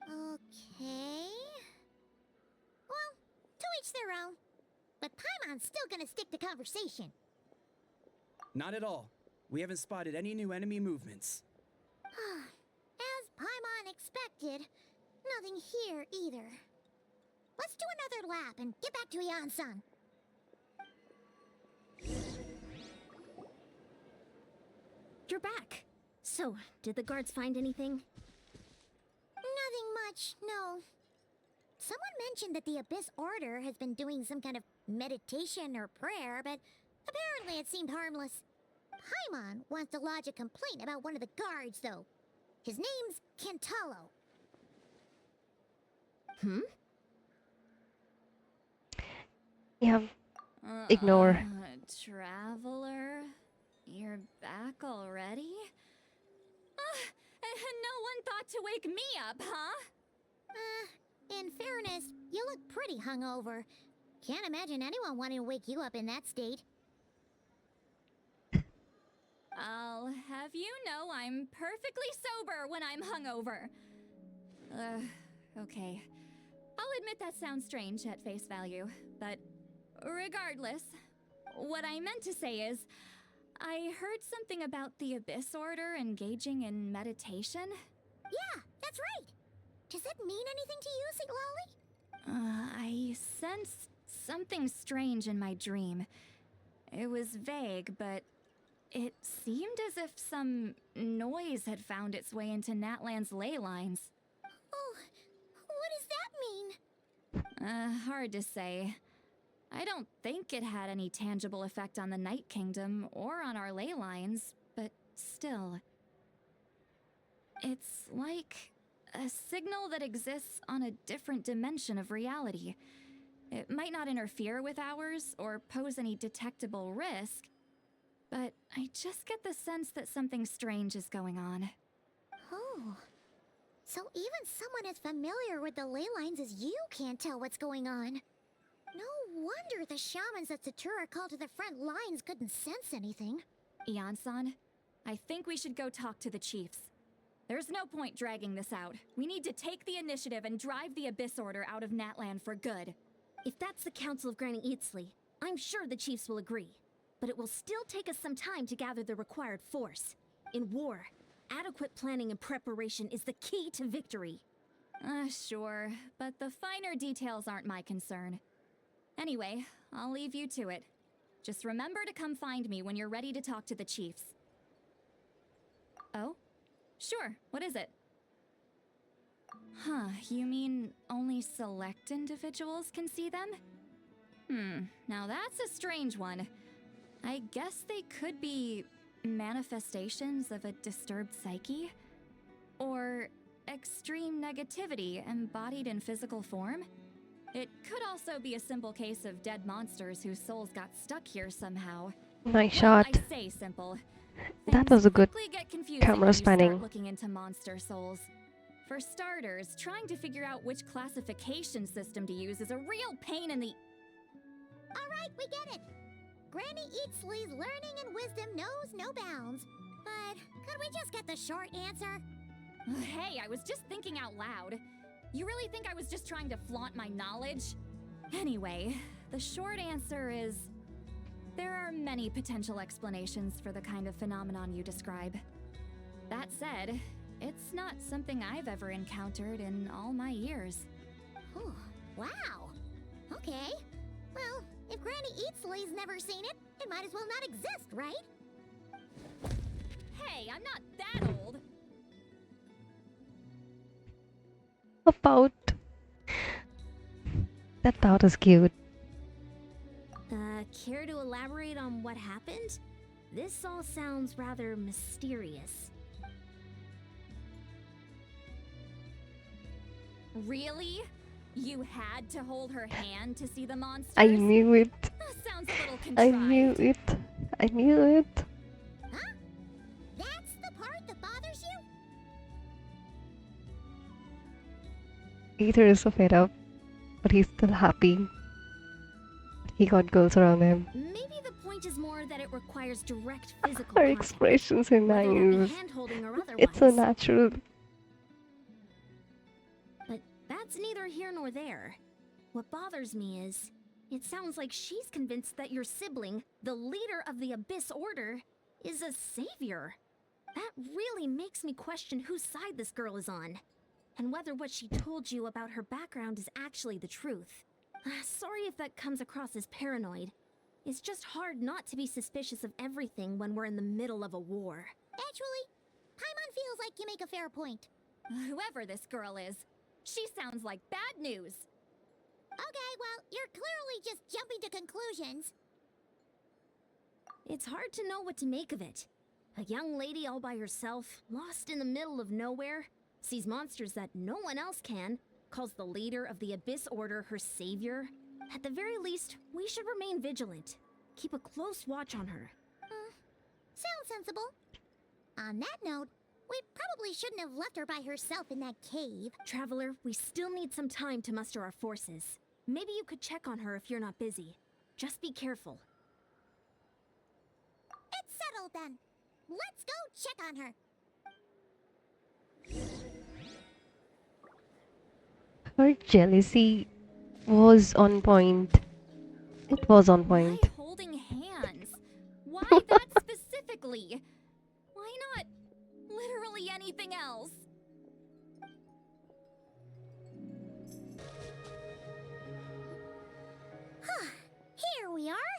Okay. Well, to each their own. But Paimon's still gonna stick to conversation. Not at all. We haven't spotted any new enemy movements. As Paimon expected, nothing here either. Let's do another lap and get back to Ian-san. You're back. So, did the guards find anything? Nothing much, no. Someone mentioned that the Abyss Order has been doing some kind of meditation or prayer, but apparently it seemed harmless. Paimon wants to lodge a complaint about one of the guards, though. His name's Kentaro. Yeah, ignore. Traveler? You're back already? No one thought to wake me up, huh? In fairness, you look pretty hungover. Can't imagine anyone wanting to wake you up in that state. I'll have you know I'm perfectly sober when I'm hungover. Okay. I'll admit that sounds strange at face value, but regardless, what I meant to say is, I heard something about the Abyss Order engaging in meditation. Yeah, that's right. Does that mean anything to you, Sweet Lolly? I sensed something strange in my dream. It was vague, but it seemed as if some noise had found its way into Natlan's ley lines. Oh, what does that mean? Hard to say. I don't think it had any tangible effect on the Night Kingdom or on our ley lines, but still. It's like a signal that exists on a different dimension of reality. It might not interfere with ours or pose any detectable risk, but I just get the sense that something strange is going on. Oh. So even someone as familiar with the ley lines as you can't tell what's going on. No wonder the shamans that Satura called to the front lines couldn't sense anything. Ian-san, I think we should go talk to the chiefs. There's no point dragging this out. We need to take the initiative and drive the Abyss Order out of Natlan for good. If that's the Council of Granny Eatsley, I'm sure the chiefs will agree. But it will still take us some time to gather the required force. In war, adequate planning and preparation is the key to victory. Sure, but the finer details aren't my concern. Anyway, I'll leave you to it. Just remember to come find me when you're ready to talk to the chiefs. Oh? Sure, what is it? Huh, you mean only select individuals can see them? Now that's a strange one. I guess they could be manifestations of a disturbed psyche? Or extreme negativity embodied in physical form? It could also be a simple case of dead monsters whose souls got stuck here somehow. Nice shot. I say simple. That was a good quickly get confusing camera when you start spanning. looking into monster souls. For starters, trying to figure out which classification system to use is a real pain in the... Alright, we get it. Granny Eatsley's learning and wisdom knows no bounds. But could we just get the short answer? Hey, I was just thinking out loud. You really think I was just trying to flaunt my knowledge? Anyway, the short answer is... there are many potential explanations for the kind of phenomenon you describe. That said, it's not something I've ever encountered in all my years. Oh, wow. Okay. Well, if Granny Eatsley's never seen it, it might as well not exist, right? Hey, I'm not that old. About that thought is cute. Care to elaborate on what happened? This all sounds rather mysterious. Really? You had to hold her hand to see the monsters? I knew it. Sounds a little I contrived. knew it. I knew it. Huh? That's the part that bothers you? Ether is so fed up, but he's still happy. He got girls around him. Maybe the point is more that it requires direct physical Her contact, expressions are whether that be nice. hand-holding or otherwise. It's so natural. But that's neither here nor there. What bothers me is, it sounds like she's convinced that your sibling, the leader of the Abyss Order, is a savior. That really makes me question whose side this girl is on, and whether what she told you about her background is actually the truth. Sorry if that comes across as paranoid. It's just hard not to be suspicious of everything when we're in the middle of a war. Actually, Paimon feels like you make a fair point. Whoever this girl is, she sounds like bad news. Okay, well, you're clearly just jumping to conclusions. It's hard to know what to make of it. A young lady all by herself, lost in the middle of nowhere, sees monsters that no one else can, calls the leader of the Abyss Order her savior. At the very least, we should remain vigilant. Keep a close watch on her. Sounds sensible. On that note, we probably shouldn't have left her by herself in that cave. Traveler, we still need some time to muster our forces. Maybe you could check on her if you're not busy. Just be careful. It's settled then. Let's go check on her. Her jealousy was on point. It was on Why point. holding hands? Why that specifically? Why not literally anything else? Here we are.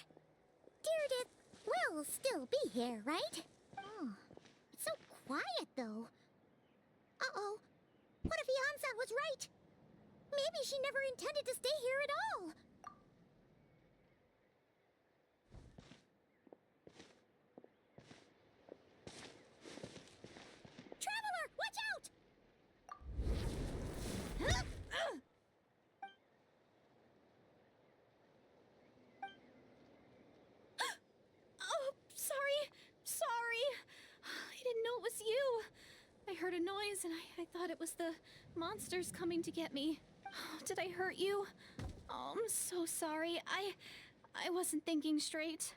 Deirdre will still be here, right? Oh, it's so quiet though. Uh-oh. What if Yansan was right? Maybe she never intended to stay here at all. Traveler, watch out! Oh, sorry. I didn't know it was you. I heard a noise and I thought it was the monsters coming to get me. Oh, did I hurt you? Oh, I'm so sorry. I wasn't thinking straight.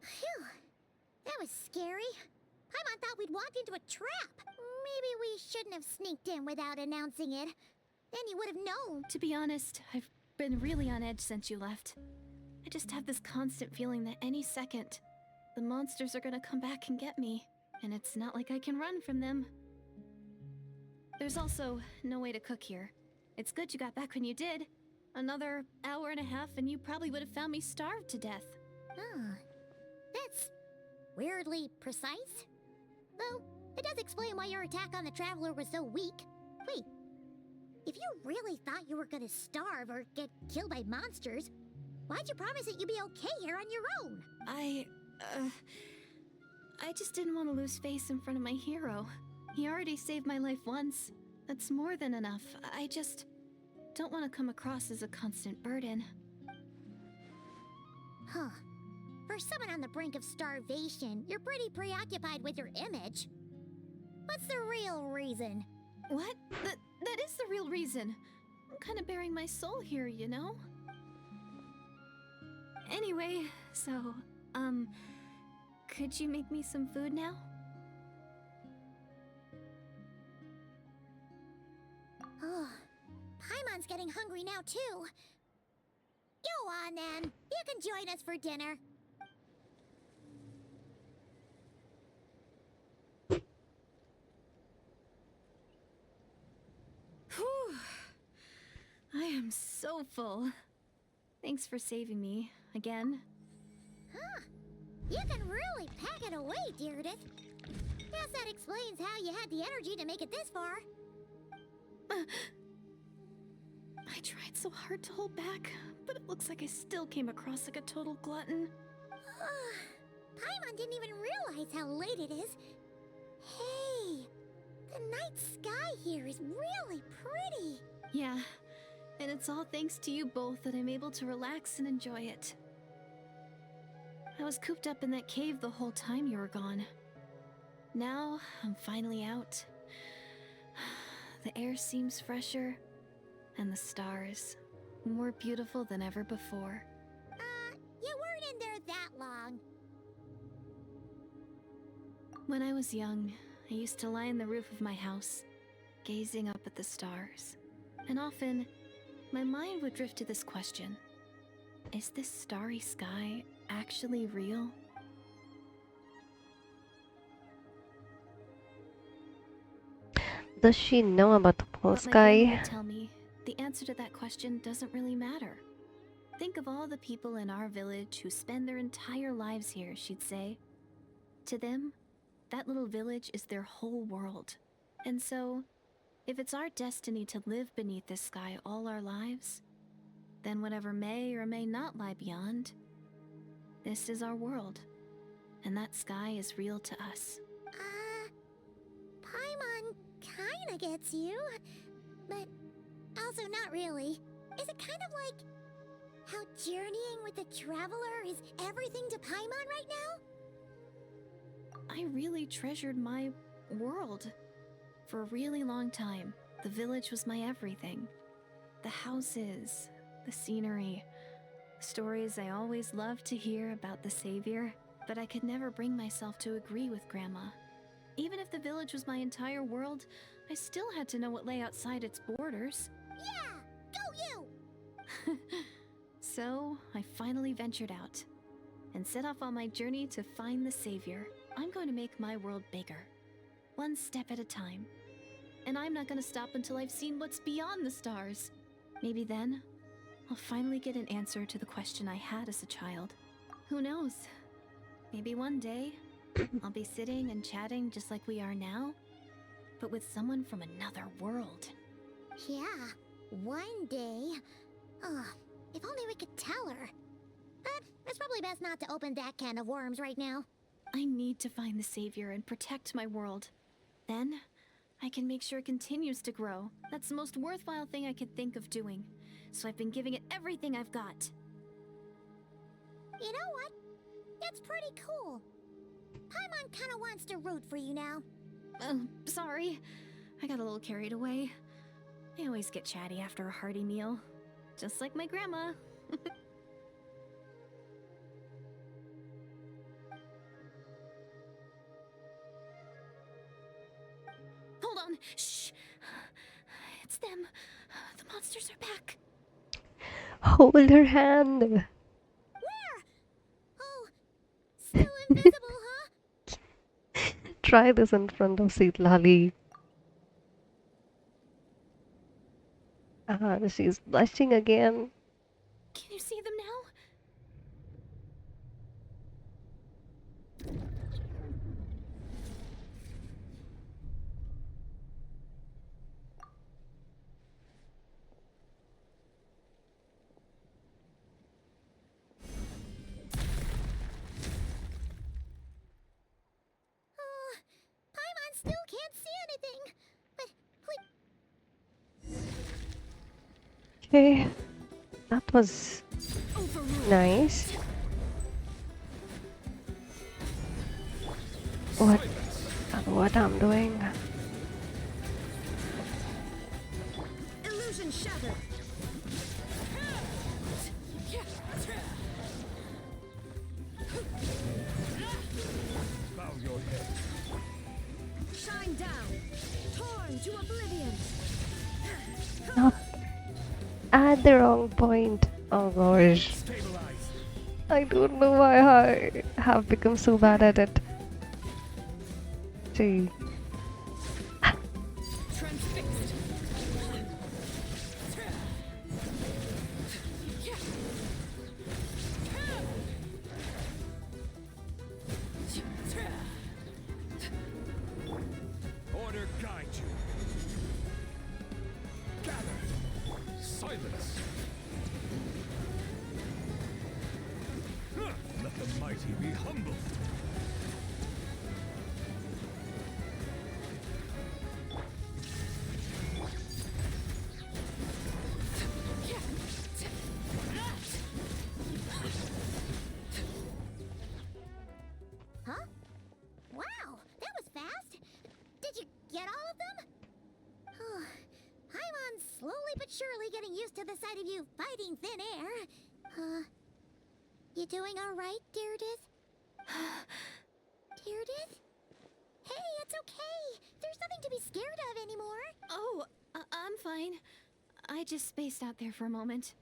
Phew. That was scary. Paimon thought we'd walked into a trap. Maybe we shouldn't have sneaked in without announcing it. Then you would have known. To be honest, I've been really on edge since you left. I just have this constant feeling that any second, the monsters are gonna come back and get me. And it's not like I can run from them. There's also no way to cook here. It's good you got back when you did. Another hour and a half and you probably would have found me starved to death. Oh, that's weirdly precise. Though, it does explain why your attack on the Traveler was so weak. Wait, if you really thought you were gonna starve or get killed by monsters, why'd you promise that you'd be okay here on your own? I just didn't want to lose face in front of my hero. He already saved my life once. That's more than enough. I just don't want to come across as a constant burden. Huh. For someone on the brink of starvation, you're pretty preoccupied with your image. What's the real reason? What? That is the real reason. I'm kind of bearing my soul here, you know? Anyway, so, could you make me some food now? Oh, Paimon's getting hungry now too. Go on then. You can join us for dinner. I'm so full. Thanks for saving me again. Huh. You can really pack it away, Deirdre. Guess that explains how you had the energy to make it this far. I tried so hard to hold back, but it looks like I still came across like a total glutton. Paimon didn't even realize how late it is. Hey, the night sky here is really pretty. Yeah, and it's all thanks to you both that I'm able to relax and enjoy it. I was cooped up in that cave the whole time you were gone. Now, I'm finally out. The air seems fresher, and the stars more beautiful than ever before. You weren't in there that long. When I was young, I used to lie on the roof of my house, gazing up at the stars. And often, my mind would drift to this question. Is this starry sky actually real? Does she know about the whole But my grandma sky? would tell me the answer to that question doesn't really matter. Think of all the people in our village who spend their entire lives here, she'd say. To them, that little village is their whole world. And so, if it's our destiny to live beneath this sky all our lives, then whatever may or may not lie beyond, this is our world. And that sky is real to us. Paimon kinda gets you, but also not really. Is it kind of like how journeying with the Traveler is everything to Paimon right now? I really treasured my world. For a really long time, the village was my everything. The houses, the scenery, stories I always loved to hear about the Savior, but I could never bring myself to agree with Grandma. Even if the village was my entire world, I still had to know what lay outside its borders. Yeah! Go you! So, I finally ventured out and set off on my journey to find the Savior. I'm going to make my world bigger, one step at a time. And I'm not going to stop until I've seen what's beyond the stars. Maybe then, I'll finally get an answer to the question I had as a child. Who knows? Maybe one day, I'll be sitting and chatting just like we are now, but with someone from another world. Yeah, one day. If only we could tell her. But it's probably best not to open that can of worms right now. I need to find the Savior and protect my world. Then, I can make sure it continues to grow. That's the most worthwhile thing I could think of doing. So I've been giving it everything I've got. You know what? It's pretty cool. Paimon kinda wants to root for you now. Sorry. I got a little carried away. I always get chatty after a hearty meal. Just like my grandma. Hold on. Shh. It's them. The monsters are back. Hold her hand. Where? Oh, still invisible, huh? Try this in front of Seetlali. She's blushing again. Can you see them now? Paimon still can't see anything. But please. Okay, that was nice. What I'm doing? Illusion shattered. Bow your head. Shine down. Torn to oblivion. Not at the wrong point. Oh gosh. Stabilize. I don't know why I have become so bad at it. See. Transfixed. silence. Let the mighty be humble. Huh? Wow, that was fast. Did you get all of them? Paimon's slowly but surely getting used to the sight of you fighting thin air. You doing all right, Deirdith? Deirdith? Hey, it's okay. There's nothing to be scared of anymore. Oh, I'm fine. I just spaced out there for a moment.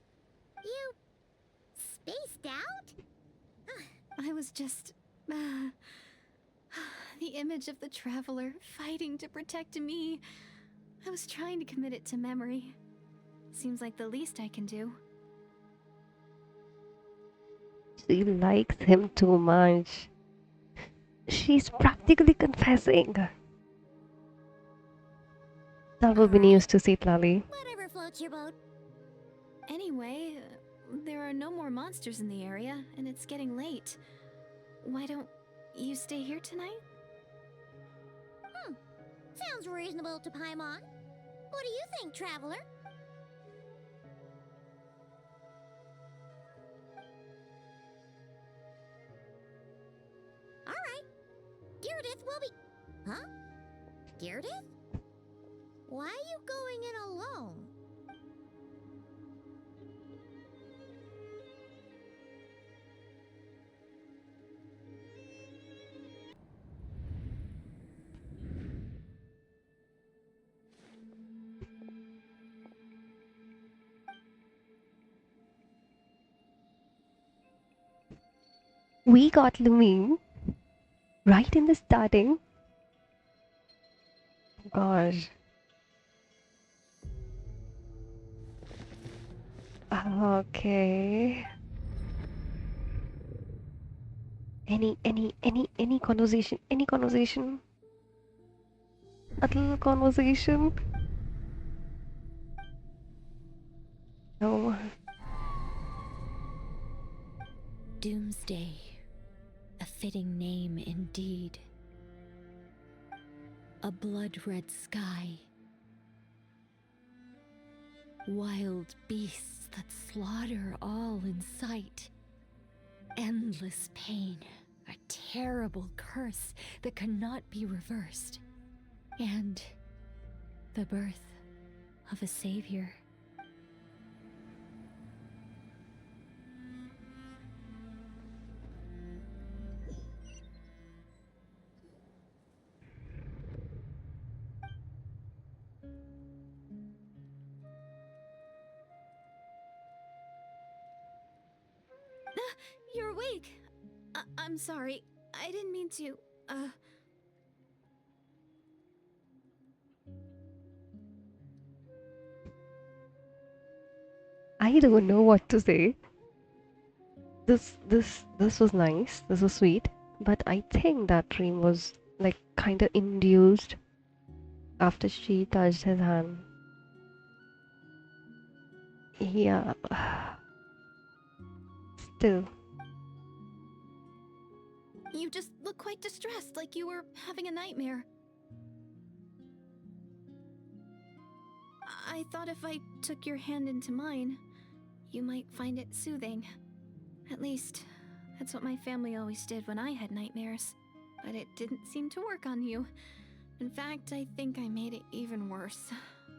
You spaced out? I was just... the image of the Traveler fighting to protect me. I was trying to commit it to memory. Seems like the least I can do. She likes him too much. She's practically confessing. That will be news to Citlali. Whatever floats your boat. Anyway, there are no more monsters in the area, and it's getting late. Why don't you stay here tonight? Sounds reasonable to Paimon. What do you think, Traveler? All right. Deirdith will be... Huh? Deirdith? Why are you going in alone? We got Lumine right in the starting. Gosh. Okay. Any conversation? Any conversation? A little conversation? No. Doomsday. A fitting name indeed. A blood-red sky. Wild beasts that slaughter all in sight. Endless pain. A terrible curse that cannot be reversed. And the birth of a savior. You're awake. I'm sorry. I didn't mean to, I don't know what to say. This was nice. This was sweet. But I think that dream was like kind of induced after she touched his hand. Yeah. Still. You just look quite distressed, like you were having a nightmare. I thought if I took your hand into mine, you might find it soothing. At least, that's what my family always did when I had nightmares. But it didn't seem to work on you. In fact, I think I made it even worse.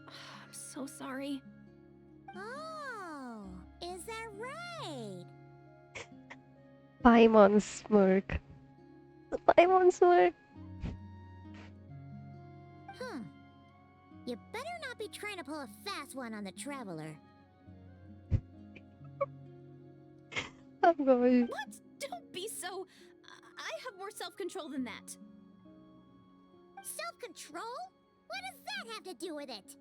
I'm so sorry. Oh, is that right? Paimon smirk. The Paimon smirk. You better not be trying to pull a fast one on the Traveler. Oh gosh. What? Don't be so... I have more self-control than that. Self-control? What does that have to do with it?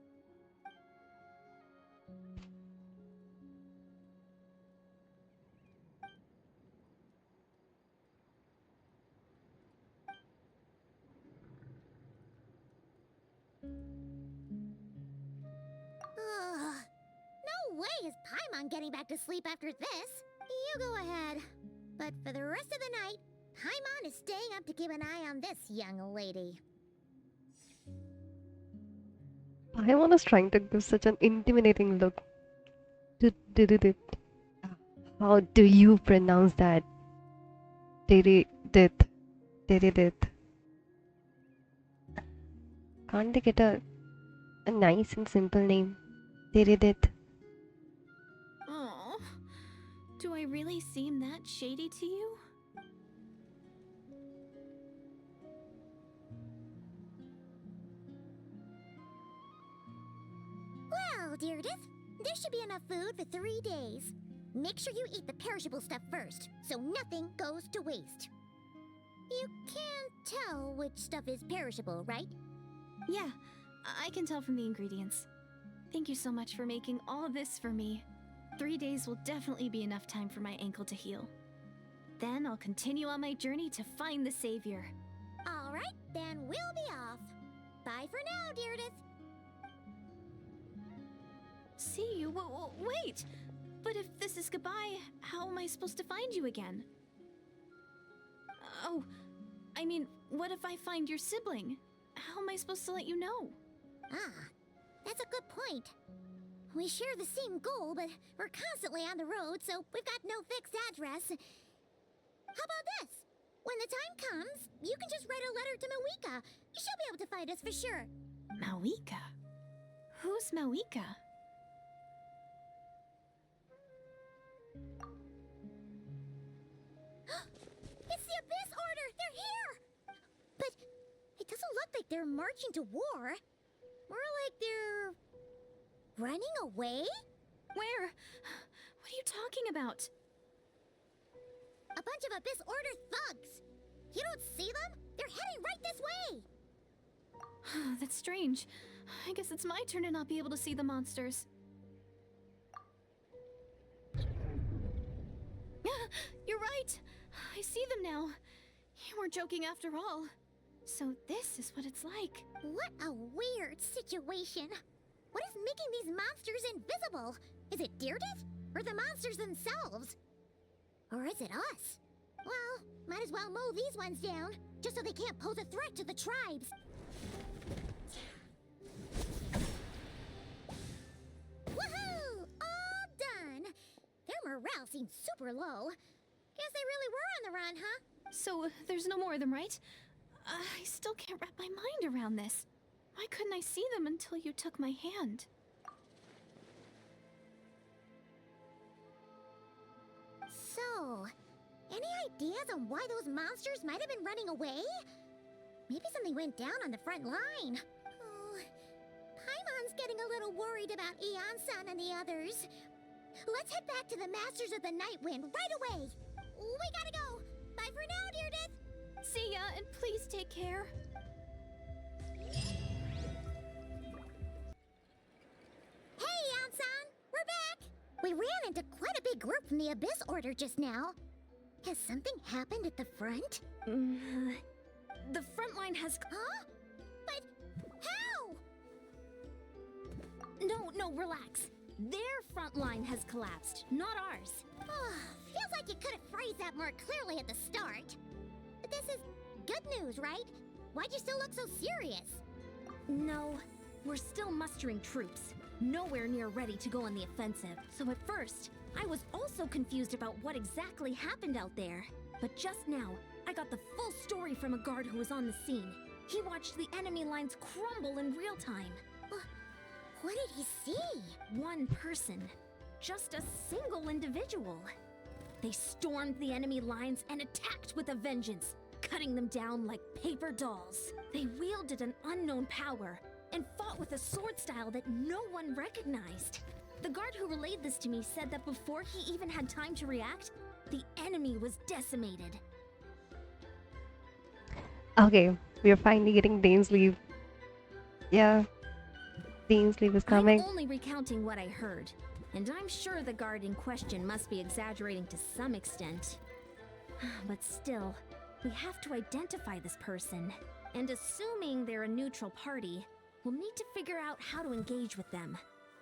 No way on getting back to sleep after this. You go ahead. But for the rest of the night, Paimon is staying up to keep an eye on this young lady. Paimon is trying to give such an intimidating look. Did. How do you pronounce that? Did. Can't they get a nice and simple name? Did. Oh, do I really seem that shady to you? Well, Deirdre, there should be enough food for 3 days. Make sure you eat the perishable stuff first, so nothing goes to waste. You can't tell which stuff is perishable, right? Yeah, I can tell from the ingredients. Thank you so much for making all this for me. 3 days will definitely be enough time for my ankle to heal. Then I'll continue on my journey to find the savior. All right, then we'll be off. Bye for now, Deirdre. See you? Wait! But if this is goodbye, how am I supposed to find you again? Oh, I mean, what if I find your sibling? How am I supposed to let you know? Ah, that's a good point. We share the same goal, but we're constantly on the road, so we've got no fixed address. How about this? When the time comes, you can just write a letter to Mawika. She'll be able to find us for sure. Mawika? Who's Mawika? It's the Abyss Order! They're here! But it doesn't look like they're marching to war. More like they're running away? Where? What are you talking about? A bunch of Abyss Order thugs! You don't see them? They're heading right this way! That's strange. I guess it's my turn to not be able to see the monsters. You're right! I see them now. You weren't joking after all. So this is what it's like. What a weird situation. What is making these monsters invisible? Is it Deirdre? Or the monsters themselves? Or is it us? Well, might as well mow these ones down, just so they can't pose a threat to the tribes. Woohoo! All done! Their morale seems super low. Guess they really were on the run, huh? So there's no more of them, right? I still can't wrap my mind around this. Why couldn't I see them until you took my hand? So, any ideas on why those monsters might have been running away? Maybe something went down on the front line. Oh, Paimon's getting a little worried about Eon-san and the others. Let's head back to the Masters of the Night Wind right away. We gotta go. Bye for now, Deirdre. See ya, and please take care. Hey, Eon-san! We're back! We ran into quite a big group from the Abyss Order just now. Has something happened at the front? The front line has... Huh? But how? No, relax. Their front line has collapsed, not ours. Feels like you could have phrased that more clearly at the start. But this is good news, right? Why'd you still look so serious? No, we're still mustering troops. Nowhere near ready to go on the offensive. So at first, I was also confused about what exactly happened out there. But just now, I got the full story from a guard who was on the scene. He watched the enemy lines crumble in real time. What did he see? One person. Just a single individual. They stormed the enemy lines and attacked with a vengeance, cutting them down like paper dolls. They wielded an unknown power and fought with a sword style that no one recognized. The guard who relayed this to me said that before he even had time to react, the enemy was decimated. Okay, we are finally getting Dane's leave. Yeah, Dane's leave is coming. I'm only recounting what I heard, and I'm sure the guard in question must be exaggerating to some extent. But still, we have to identify this person. And assuming they're a neutral party, we'll need to figure out how to engage with them.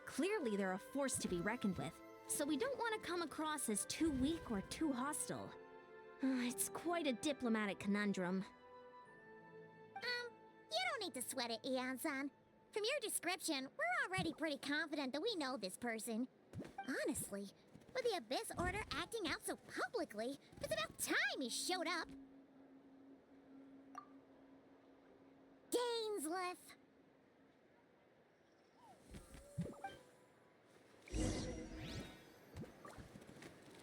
Clearly they're a force to be reckoned with, so we don't want to come across as too weak or too hostile. It's quite a diplomatic conundrum. You don't need to sweat it, Eon-san. From your description, we're already pretty confident that we know this person. Honestly, with the Abyss Order acting out so publicly, it's about time he showed up. Dainsleif.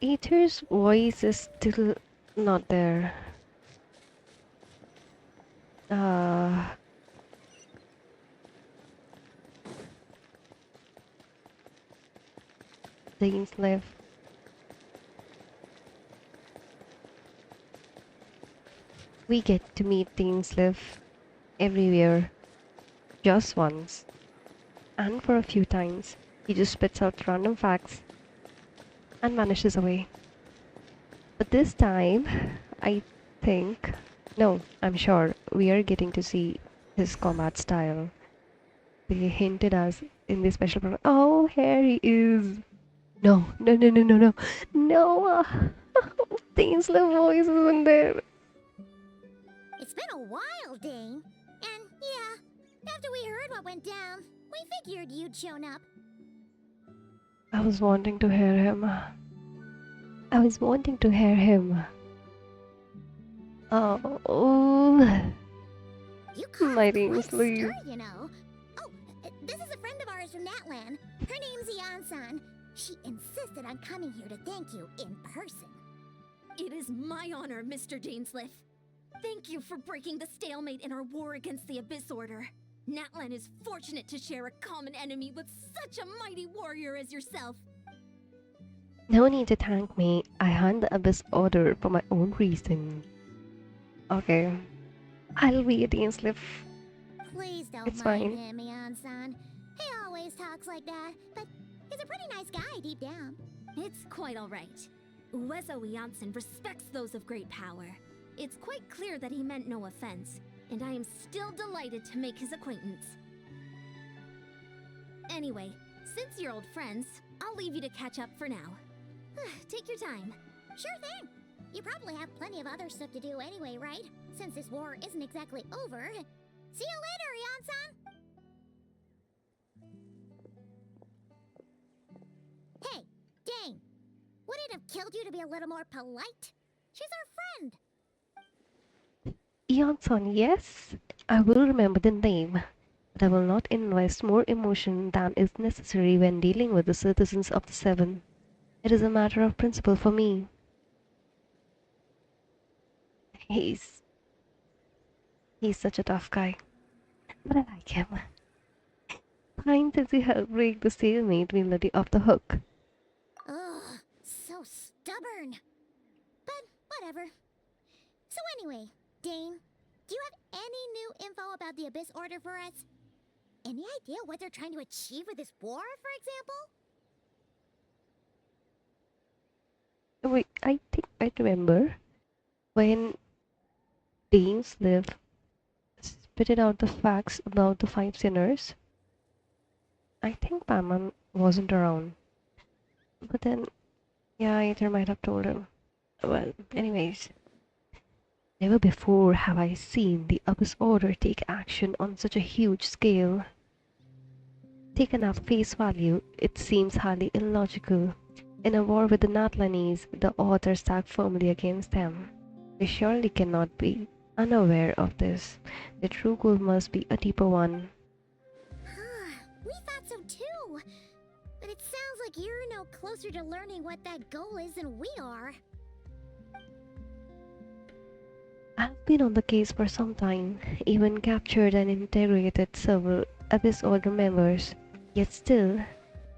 Aether's voice is still not there. Dainsleif. We get to meet Dainsleif everywhere. Just once. And for a few times. He just spits out random facts and vanishes away. But this time, I think, no, I'm sure we are getting to see his combat style. They hinted us in this special program. Oh, here he is. No, no, no, no, no, no. No! Dainsleif voice isn't there. It's been a while, Dane. And yeah, after we heard what went down, we figured you'd shown up. I was wanting to hear him. I was wanting to hear him. Oh, You caught my it quite Dainsleif. stir, you know. Oh, this is a friend of ours from Natlan. Her name's Eon-san. She insisted on coming here to thank you in person. It is my honor, Mr. Dainsleif. Thank you for breaking the stalemate in our war against the Abyss Order. Natlan is fortunate to share a common enemy with such a mighty warrior as yourself. No need to thank me. I hunt the Abyss Order for my own reason. Okay. I'll be a Dainsleif. Please don't It's mind fine. him, Eon-san. He always talks like that, but he's a pretty nice guy deep down. It's quite alright. Uezo Janssen respects those of great power. It's quite clear that he meant no offense, and I am still delighted to make his acquaintance. Anyway, since you're old friends, I'll leave you to catch up for now. Take your time. Sure thing. You probably have plenty of other stuff to do anyway, right? Since this war isn't exactly over. See you later, Eon-san! Hey, Dane! Would it have killed you to be a little more polite? She's our friend! Eon-san, yes, I will remember the name, but I will not invest more emotion than is necessary when dealing with the citizens of the Seven. It is a matter of principle for me. He's such a tough guy, but I like him. Fine since he helped break the stalemate, we'll let you off the hook. Ugh, so stubborn. But whatever. So anyway, Dane, do you have any new info about the Abyss Order for us? Any idea what they're trying to achieve with this war, for example? Wait, I think I remember when Dainsleif spitted out the facts about the five sinners. I think Paimon wasn't around. But then, yeah, Aether might have told him. Well, anyways. Never before have I seen the Abyss Order take action on such a huge scale. Taken at face value, it seems highly illogical. In a war with the Natlanese, the odds are stacked firmly against them. They surely cannot be unaware of this. The true goal must be a deeper one. We thought so too. But it sounds like you're no closer to learning what that goal is than we are. I've been on the case for some time, even captured and interrogated several Abyss Order members. Yet still,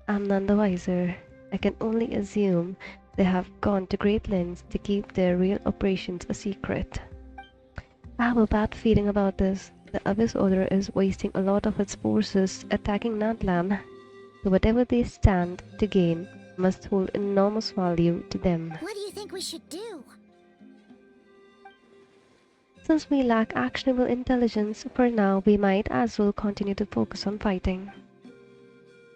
I'm none the wiser. I can only assume they have gone to great lengths to keep their real operations a secret. I have a bad feeling about this. The Abyss Order is wasting a lot of its forces attacking Natlan, so whatever they stand to gain must hold enormous value to them. What do you think we should do? Since we lack actionable intelligence, for now we might as well continue to focus on fighting.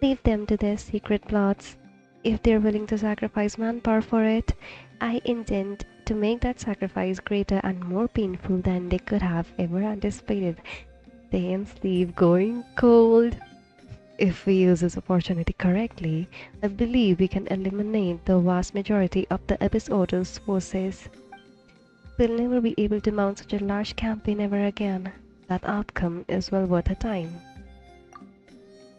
Leave them to their secret plots. If they're willing to sacrifice manpower for it, I intend to make that sacrifice greater and more painful than they could have ever anticipated. Damn, Steve, going cold. If we use this opportunity correctly, I believe we can eliminate the vast majority of the Abyss Order's forces. We'll never be able to mount such a large campaign ever again. That outcome is well worth the time.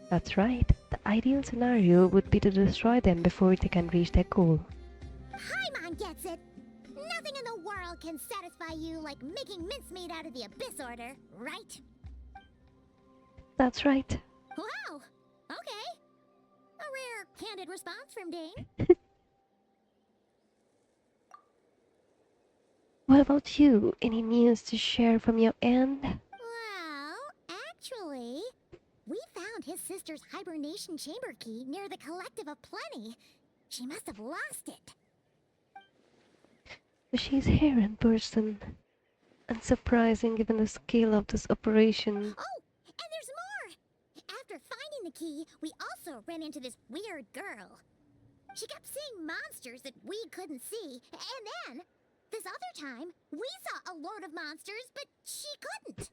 That's right. The ideal scenario would be to destroy them before they can reach their goal. Paimon gets it! Nothing in the world can satisfy you like making mincemeat out of the Abyss Order, right? That's right. Wow! Okay. A rare, candid response from Dane. What about you? Any news to share from your end? Well, actually, we found his sister's hibernation chamber key near the Collective of Plenty. She must have lost it. She's here in person. Unsurprising given the scale of this operation. Oh, and there's more! After finding the key, we also ran into this weird girl. She kept seeing monsters that we couldn't see, and then, this other time, we saw a lord of monsters, but she couldn't.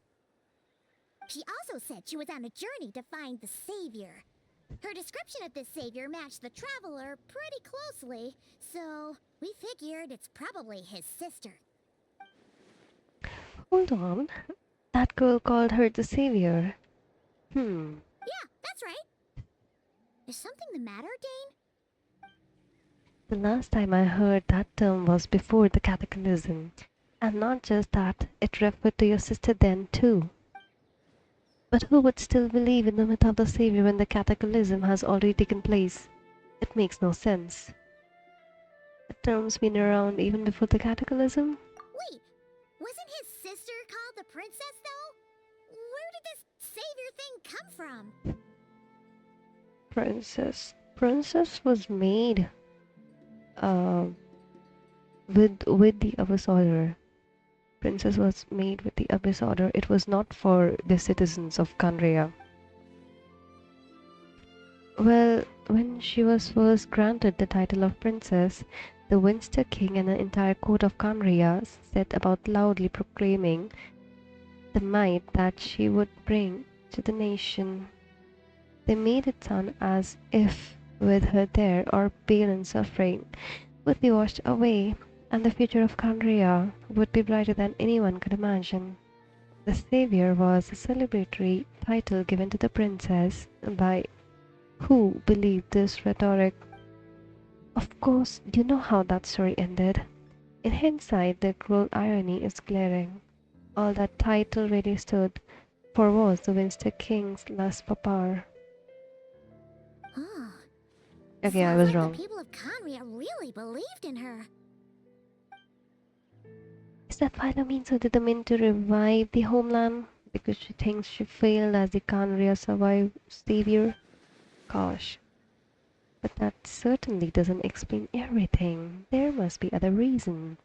She also said she was on a journey to find the savior. Her description of this savior matched the traveler pretty closely, so we figured it's probably his sister. Hold on. That girl called her the savior. Yeah, that's right. Is something the matter, Dane? The last time I heard that term was before the cataclysm. And not just that, it referred to your sister then too. But who would still believe in the myth of the savior when the cataclysm has already taken place? It makes no sense. The term's been around even before the cataclysm? Wait, wasn't his sister called the princess, though? Where did this savior thing come from? Princess. Princess was made with the Abyss Order. Princess was made with the Abyss Order. It was not for the citizens of Canrea. Well, when she was first granted the title of princess, the Winster King and the entire court of Canrea set about loudly proclaiming the might that she would bring to the nation. They made it sound as if, with her there, our pain and suffering would be washed away, and the future of Canrea would be brighter than anyone could imagine. The Savior was a celebratory title given to the princess by who believed this rhetoric. Of course, you know how that story ended. In hindsight, the cruel irony is glaring. All that title really stood for was the Winster King's lust for power. Oh. Okay, I Sounds was like wrong. the people of Conria really believed in her. Is that Philomene so determined to revive the homeland because she thinks she failed as the Canria survived savior? Gosh. But that certainly doesn't explain everything. There must be other reasons.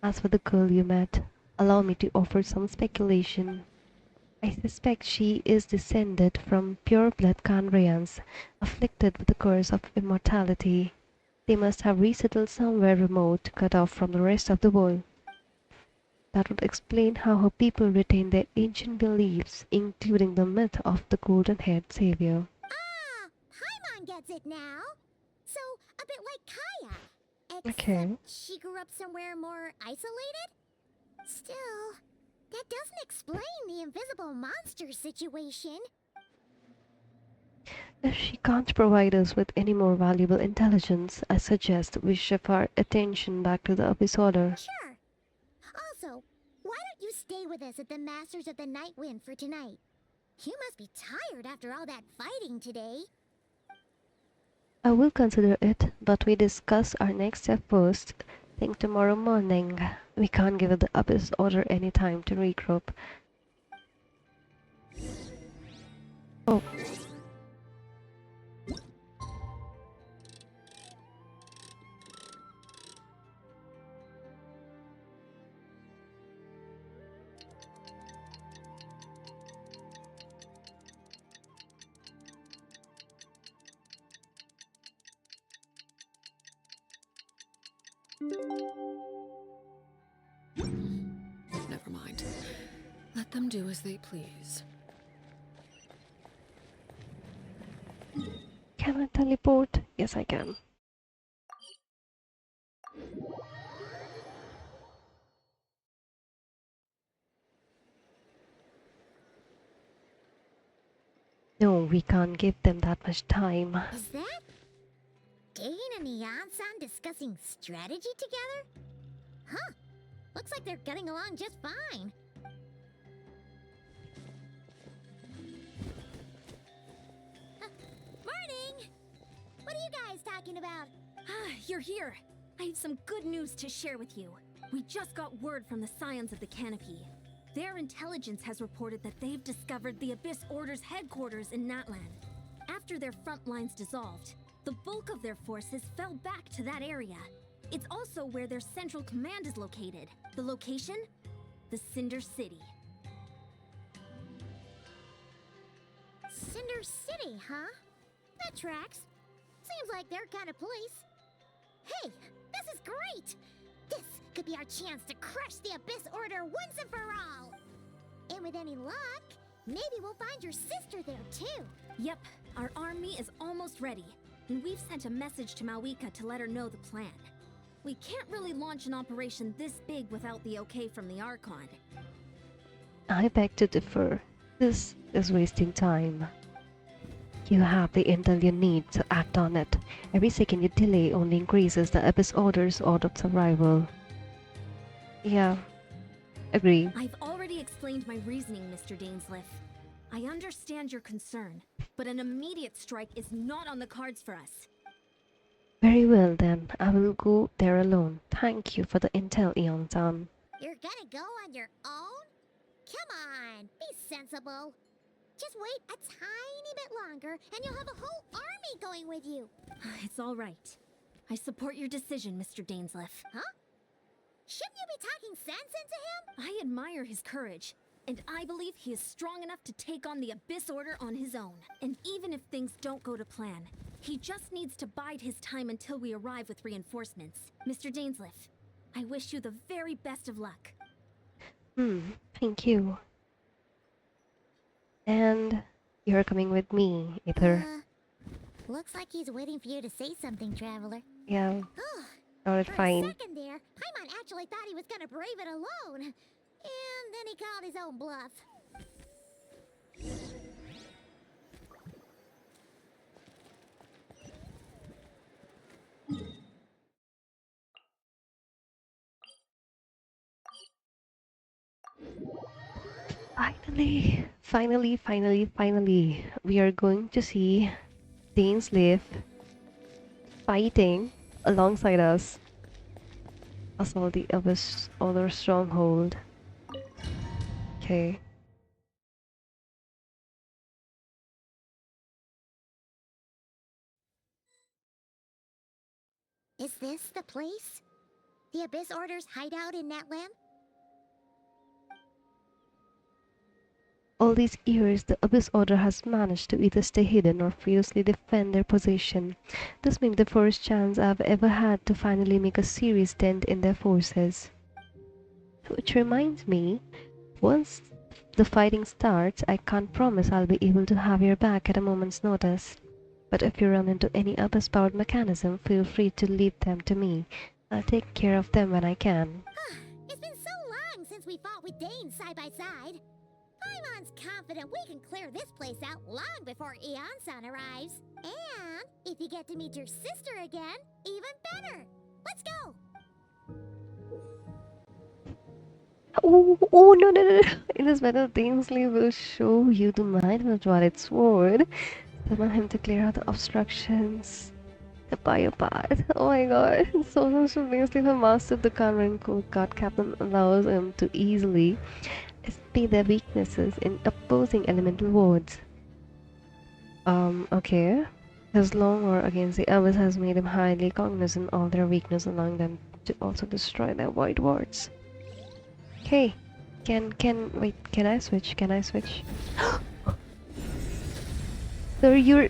As for the girl you met, allow me to offer some speculation. I suspect she is descended from pure-blood Canrians, afflicted with the curse of immortality. They must have resettled somewhere remote, cut off from the rest of the world. That would explain how her people retain their ancient beliefs, including the myth of the golden-haired savior. Ah, Paimon gets it now. So, a bit like Kaya. Except Okay. she grew up somewhere more isolated? Still, that doesn't explain the invisible monster situation. If she can't provide us with any more valuable intelligence, I suggest we shift our attention back to the Abyss Order. Sure. Also, why don't you stay with us at the Masters of the Night Wind for tonight? You must be tired after all that fighting today. I will consider it, but we discuss our next step first. Think tomorrow morning. We can't give the Abyss Order any time to regroup. Oh, Never mind. Let them do as they please. Can I teleport? Yes, I can. No, we can't give them that much time. Is that Dane and Eon-san discussing strategy together? Huh. Looks like they're getting along just fine. Morning! What are you guys talking about? You're here. I have some good news to share with you. We just got word from the Scions of the Canopy. Their intelligence has reported that they've discovered the Abyss Order's headquarters in Natlan. After their front lines dissolved, the bulk of their forces fell back to that area. It's also where their central command is located. The location? The Cinder City. Cinder City, huh? That tracks. Seems like their kind of place. Hey, this is great! This could be our chance to crush the Abyss Order once and for all! And with any luck, maybe we'll find your sister there too. Yep, our army is almost ready, and we've sent a message to Mawika to let her know the plan. We can't really launch an operation this big without the okay from the Archon. I beg to differ. This is wasting time. You have the intel you need to act on it. Every second you delay only increases the Abyss Order's odds of survival. Yeah, agree. I've already explained my reasoning, Mr. Dainsleif. I understand your concern, but an immediate strike is not on the cards for us. Very well then, I will go there alone. Thank you for the intel, Eon-san. You're gonna go on your own? Come on, be sensible. Just wait a tiny bit longer and you'll have a whole army going with you. It's all right. I support your decision, Mr. Dainsleif. Huh? Shouldn't you be talking sense into him? I admire his courage, and I believe he is strong enough to take on the Abyss Order on his own. And even if things don't go to plan, he just needs to bide his time until we arrive with reinforcements. Mr. Dainsleif, I wish you the very best of luck. Thank you. And you're coming with me, Ether. Looks like he's waiting for you to say something, Traveler. Yeah. Alright, For fine. a second there, Paimon actually thought he was gonna brave it alone. And then he called his own bluff. Finally, we are going to see Dainsleif fighting alongside us. Assault the Abyss Order stronghold. Okay. Is this the place? The Abyss Order's hideout in Natlan? All these years, the Abyss Order has managed to either stay hidden or fiercely defend their position. This may be the first chance I've ever had to finally make a serious dent in their forces. Which reminds me, once the fighting starts, I can't promise I'll be able to have your back at a moment's notice. But if you run into any Abyss-powered mechanism, feel free to leave them to me. I'll take care of them when I can. It's been so long since we fought with Dane side by side. Paimon's confident we can clear this place out long before Eon-san arrives. And if you get to meet your sister again, even better. Let's go! Oh, no. In this battle, Dainsleif will show you the might of the Twilight Sword. Summon him to clear out the obstructions. The biopath. Oh my god. So much of Dainsleif have mastered the Conran code. God Captain allows him to easily escape their weaknesses in opposing elemental wards. Okay. His long war against the Abyss has made him highly cognizant of their weakness, allowing them to also destroy their void wards. Okay. Wait, can I switch? Sir, you're...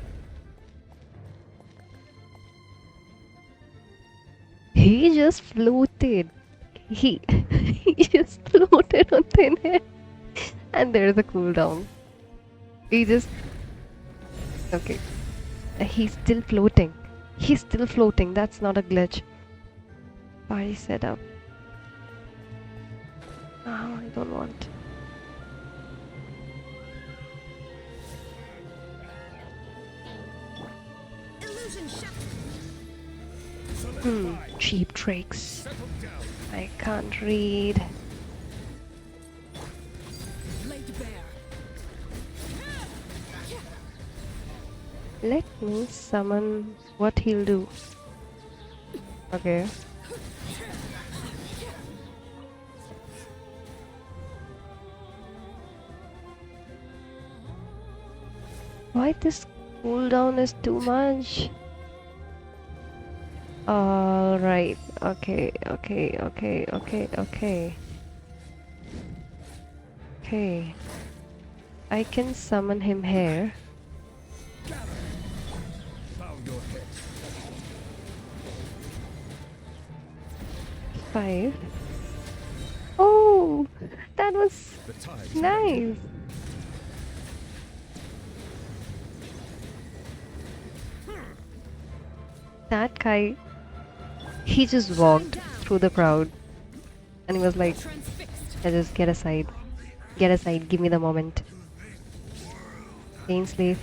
He? He just floated. He he just floated on thin air. And there's a cooldown. He just okay. He's still floating. He's still floating. That's not a glitch. Party setup. Oh, I don't want. Cheap tricks. I can't read. Let me summon what he'll do. Okay. Why this cooldown is too much? Alright. Okay. Okay. I can summon him here. Bow your head. 5. Oh, that was The tide's nice. That guy, he just walked through the crowd and he was like, just get aside. Get aside, give me the moment. Ainsley.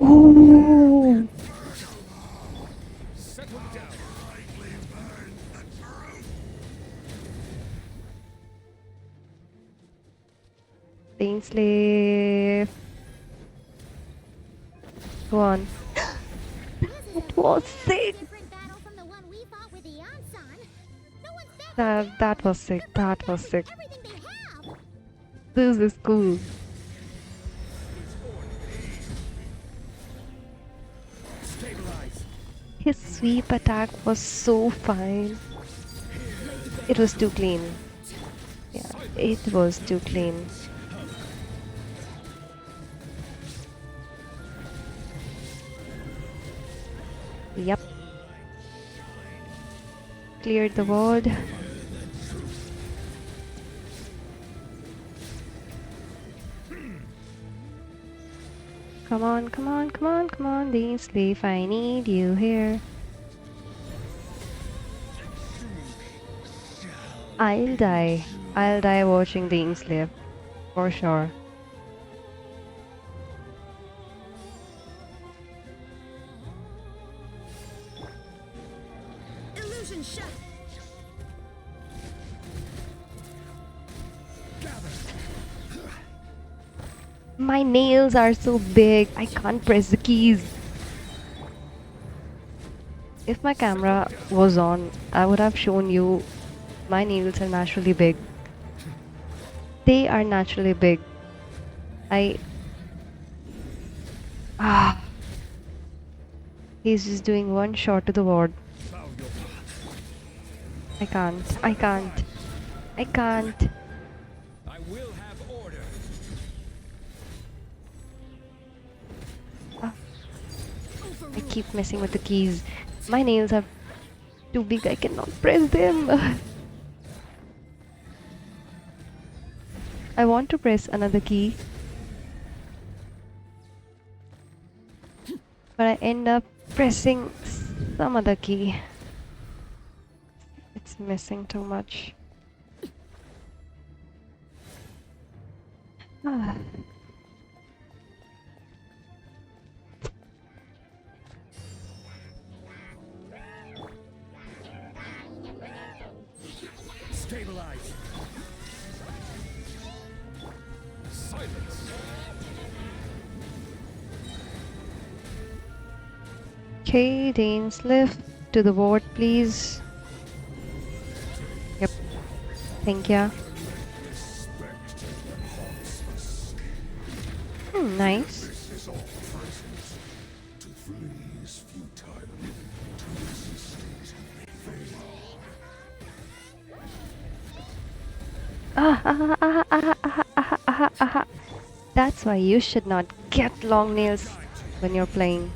Ooh! settle down. Ainsley. Go on. It was sick. Different battle from the one we fought with the Ansan. No one's better. That was sick. That was sick. Everything they have. This is cool. Stabilize. His sweep attack was so fine. It was too clean. Yeah, it was too clean. Yep. Cleared the ward. Come on, come on, come on, come on, Dean Sleeve, I need you here. I'll die. I'll die watching Dean Sleeve. For sure. Illusion shut. My nails are so big, I can't press the keys. If my camera was on, I would have shown you my nails are naturally big. They are naturally big. Ah. He's just doing one shot to the ward. Bow your I can't. I can't. I can't. I will have order. I keep messing with the keys. My nails are too big, I cannot press them. I want to press another key, but I end up pressing some other key. It's missing too much. Ah. Stabilize. Silence. Okay, Dane's lift to the ward, please. Yep. Thank ya. Nice. That's why you should not get long nails when you're playing.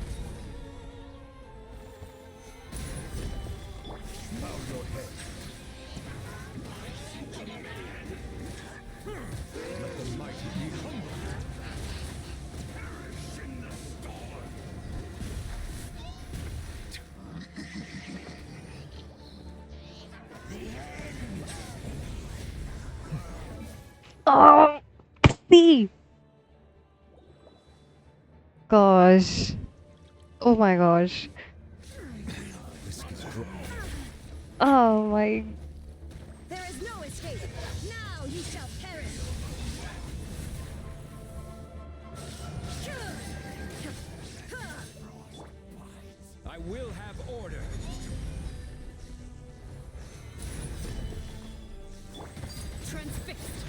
Oh, see. Gosh. Oh my gosh. Oh my. There is no escape. Now you shall perish. I will have order. Transfixed.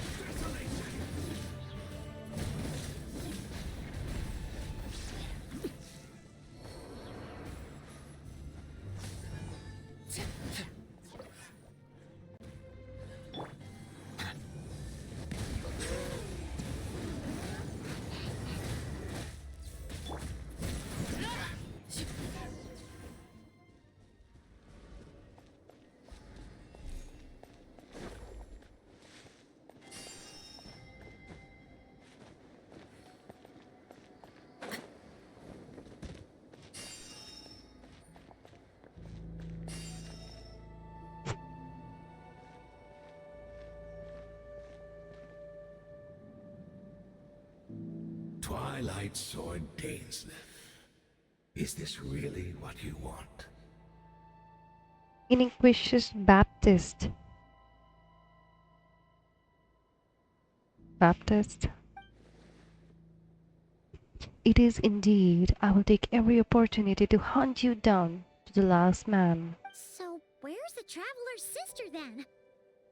Twilight Sword Dainsleif. Is this really what you want? Inquisitus Baptist. Baptist. It is indeed. I will take every opportunity to hunt you down to the last man. So, where's the Traveler's sister then?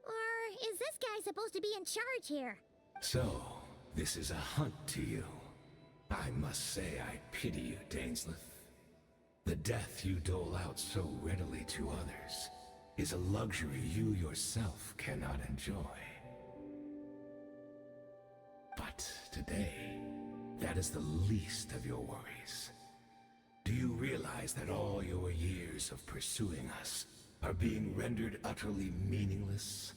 Or is this guy supposed to be in charge here? So, this is a hunt to you. I must say I pity you, Dainsleif. The death you dole out so readily to others is a luxury you yourself cannot enjoy. But today, that is the least of your worries. Do you realize that all your years of pursuing us are being rendered utterly meaningless,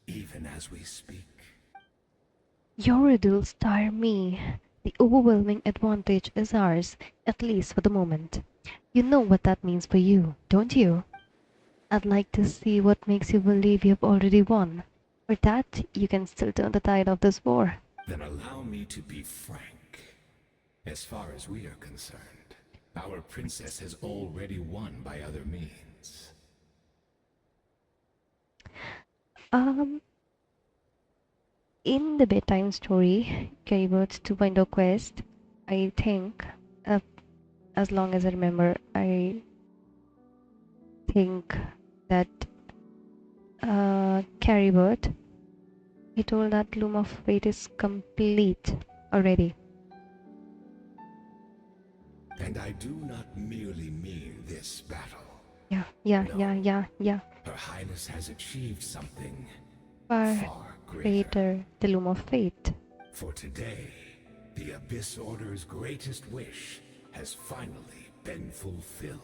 even as we speak? Your riddles tire me. The overwhelming advantage is ours, at least for the moment. You know what that means for you, don't you? I'd like to see what makes you believe you have already won, or that you can still turn the tide of this war. Then allow me to be frank. As far as we are concerned, our princess has already won by other means. In the bedtime story, Kerrybird's 2.0 quest, I think, uh, as long as I remember, I think that Carrybird, he told that Loom of Fate is complete already. And I do not merely mean this battle. Yeah. Her Highness has achieved something Far far greater. greater, the Loom of Fate. For today, the Abyss Order's greatest wish has finally been fulfilled.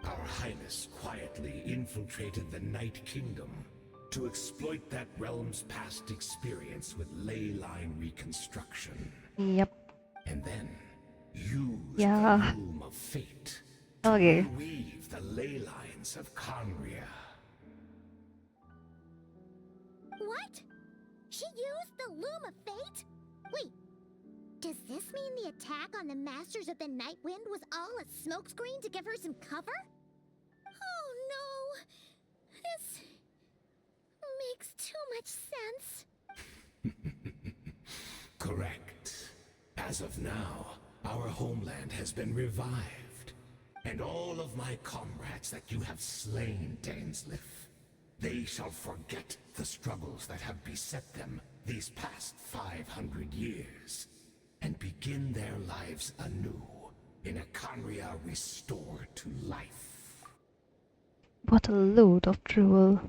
Our Highness quietly infiltrated the Night Kingdom to exploit that realm's past experience with ley line reconstruction. Yep. And then use Yeah. the Loom of Fate to Okay. weave the ley lines of Conria. What? She used the Loom of Fate? Wait, does this mean the attack on the Masters of the Night Wind was all a smokescreen to give her some cover? Oh no! This makes too much sense. Correct. As of now, our homeland has been revived. And all of my comrades that you have slain, Dainsleif, they shall forget the struggles that have beset them these past 500 years, and begin their lives anew in a Conria restored to life. What a load of drool.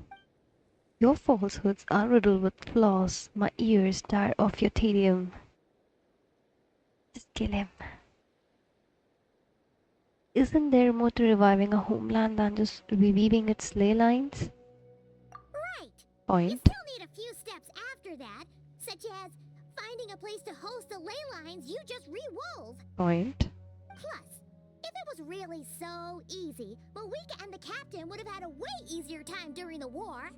Your falsehoods are riddled with flaws. My ears tire of your tedium. Just kill him. Isn't there more to reviving a homeland than just reweaving its ley lines? Right! You Point. still need a few steps after that, such as finding a place to host the ley lines you just re-wove. Point. Plus, if it was really so easy, Malika and the captain would have had a way easier time during the war.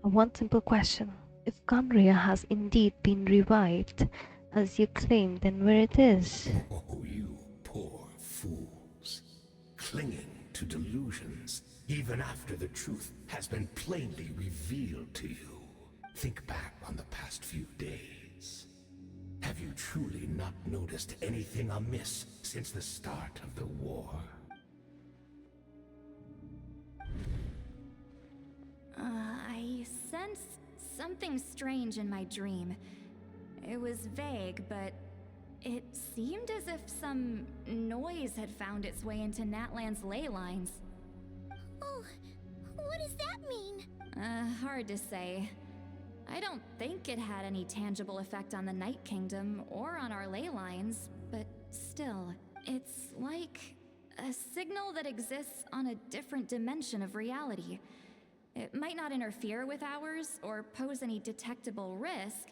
One simple question. If Conria has indeed been revived, as you claim, then where it is? Oh, you poor fools. Clinging to delusions, even after the truth has been plainly revealed to you. Think back on the past few days. Have you truly not noticed anything amiss since the start of the war? I sensed something strange in my dream. It was vague, but it seemed as if some noise had found its way into Natlan's ley lines. Oh, what does that mean? Hard to say. I don't think it had any tangible effect on the Night Kingdom or on our ley lines, but still, it's like a signal that exists on a different dimension of reality. It might not interfere with ours or pose any detectable risk,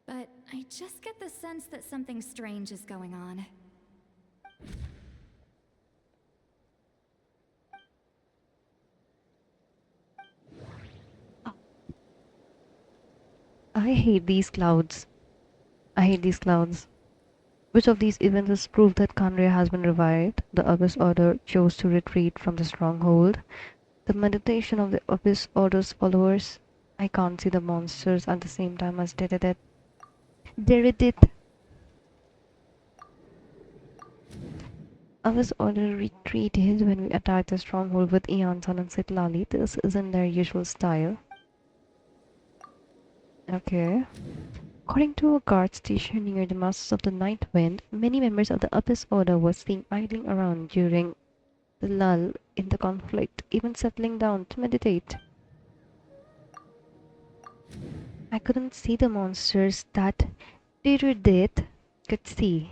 but I just get the sense that something strange is going on. I hate these clouds. I hate these clouds. Which of these events is proof that Kanria has been revived? The Abyss Order chose to retreat from the stronghold. The meditation of the Abyss Order's followers. I can't see the monsters at the same time as Deridit. Deridit! Abyss Order retreated when we attacked the stronghold with Eonson and Sitlali. This isn't their usual style. Okay. According to a guard station near the Masters of the Night Wind, many members of the Abyss Order were seen idling around during the lull in the conflict, even settling down to meditate. I couldn't see the monsters that Dirudit could see,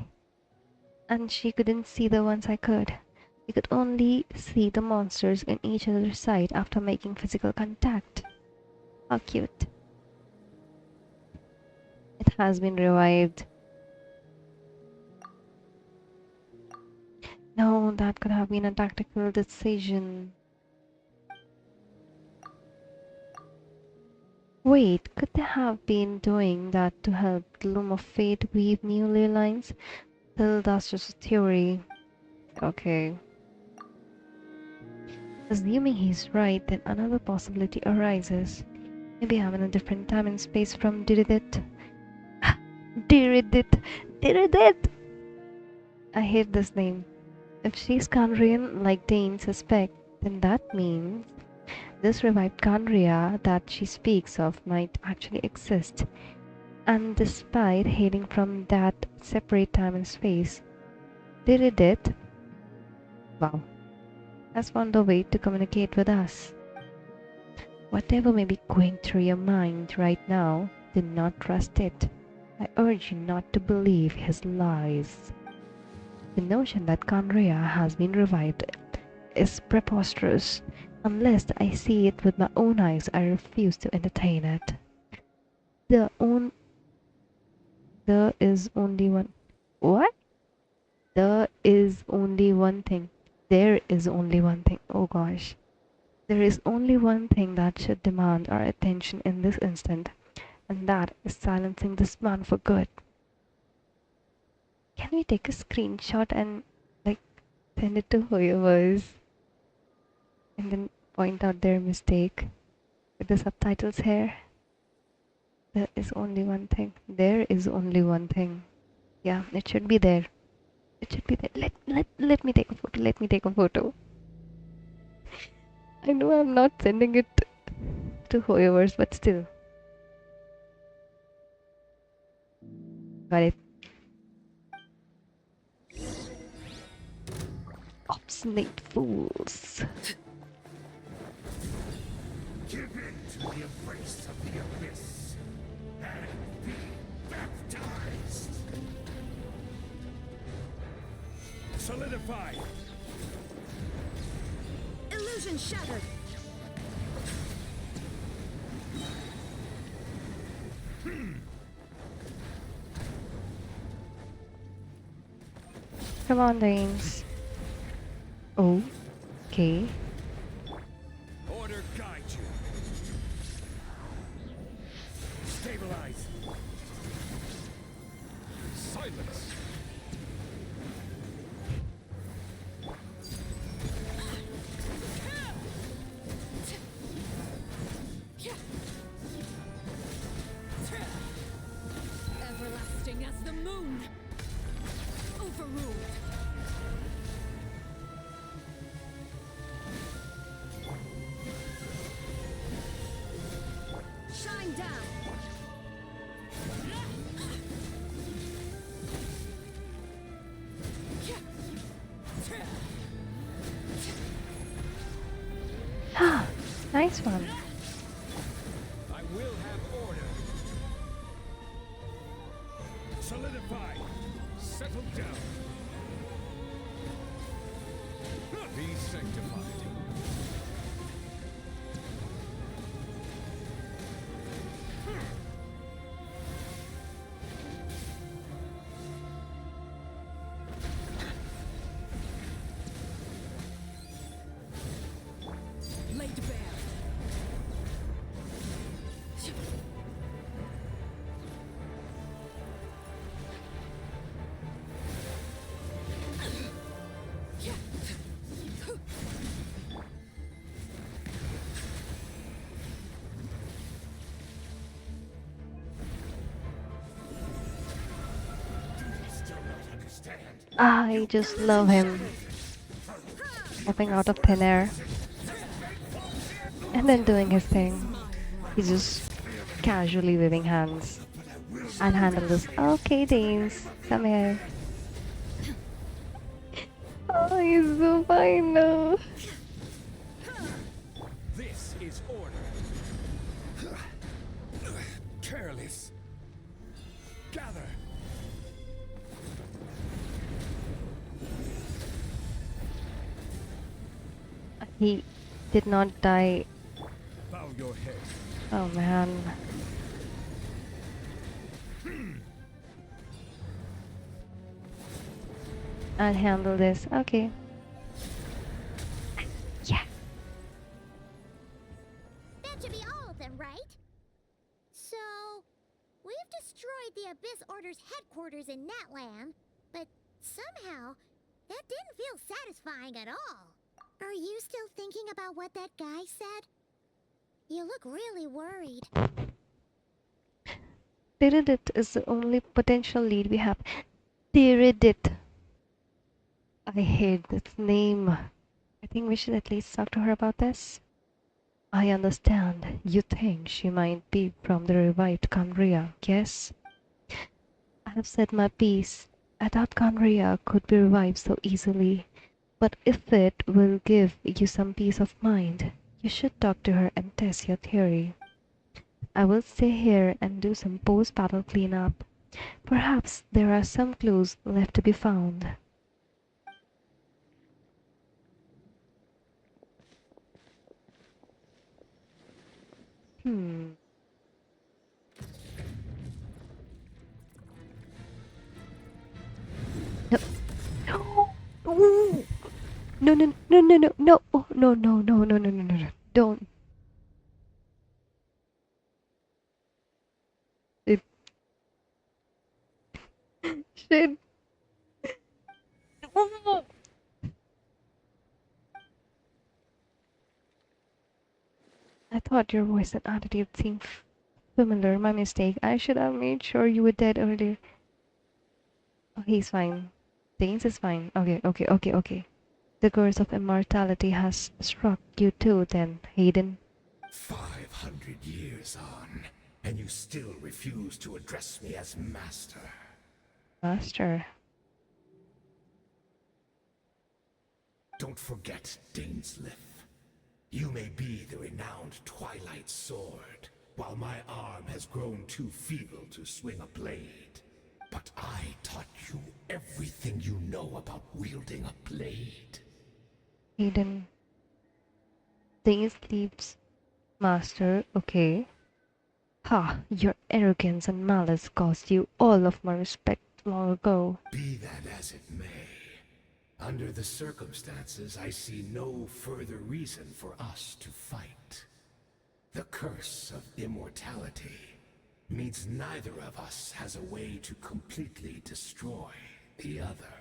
and she couldn't see the ones I could. We could only see the monsters in each other's sight after making physical contact. How cute. It has been revived. No, that could have been a tactical decision. Wait, could they have been doing that to help the Loom of Fate weave new ley lines? Well, that's just a theory. Okay. Assuming he's right, then another possibility arises. Maybe I'm in a different time and space from Diridit. Diridit! Diridit! I hate this name. If she's Kandrian, like Dane suspect, then that means this revived Kandria that she speaks of might actually exist. And despite hailing from that separate time and space, Diridit, wow, has found a way to communicate with us. Whatever may be going through your mind right now, do not trust it. I urge you not to believe his lies. The notion that Kandria has been revived is preposterous. Unless I see it with my own eyes, I refuse to entertain it. There is only one. What? There is only one thing. There is only one thing. Oh gosh. There is only one thing that should demand our attention in this instant, and that is silencing this man for good. Can we take a screenshot and like send it to whoever's and then point out their mistake with the subtitles here? There is only one thing. There is only one thing. Yeah, it should be there. It should be there. Let me take a photo. Let me take a photo. I know I'm not sending it to whoever's, but still. Got it. Obstinate fools. Give in to the embrace of the abyss and be baptized. Solidify! Illusion shattered! Come on, Danes. Oh, okay. Order guide you. Stabilize. Silence. Everlasting as the moon. Overruled. Shine down. Nice one. I will have order. Solidify. Settle down. Be sanctified. Laid bare. Still not understand. I just love him popping out of thin air and then doing his thing. He's just casually waving hands. I'll handle this. Okay, Danes, come here. Oh, he's so fine now. This is order. Careless. Gather. He did not die. Bow your head. Oh man. I'll handle this. Okay. Yeah. That should be all of them, right? So, we've destroyed the Abyss Order's headquarters in Natlan, but somehow, that didn't feel satisfying at all. Are you still thinking about what that guy said? You look really worried. Tiridit is the only potential lead we have. Tiridit. I hate this name. I think we should at least talk to her about this. I understand. You think she might be from the revived Kandria, yes? I have said my piece. I doubt Kandria could be revived so easily. But if it will give you some peace of mind, you should talk to her and test your theory. I will stay here and do some post-battle cleanup. Perhaps there are some clues left to be found. Hmm. No. Ooh. No, no, no, no, no, no, oh, no, no, no, no, no, no, no, no. Don't. It, shit. Ooh. I thought your voice and attitude seemed familiar. My mistake. I should have made sure you were dead earlier. Oh, he's fine. Danes is fine. Okay, okay, okay, okay. The curse of immortality has struck you too, then, Hayden. 500 years on, and you still refuse to address me as master. Master. Don't forget, Dainsliff. You may be the renowned Twilight Sword, while my arm has grown too feeble to swing a blade. But I taught you everything you know about wielding a blade. Hayden. Danes sleeps. Master, okay. Ha! Your arrogance and malice cost you all of my respect long ago. Be that as it may, under the circumstances, I see no further reason for us to fight. The curse of immortality means neither of us has a way to completely destroy the other.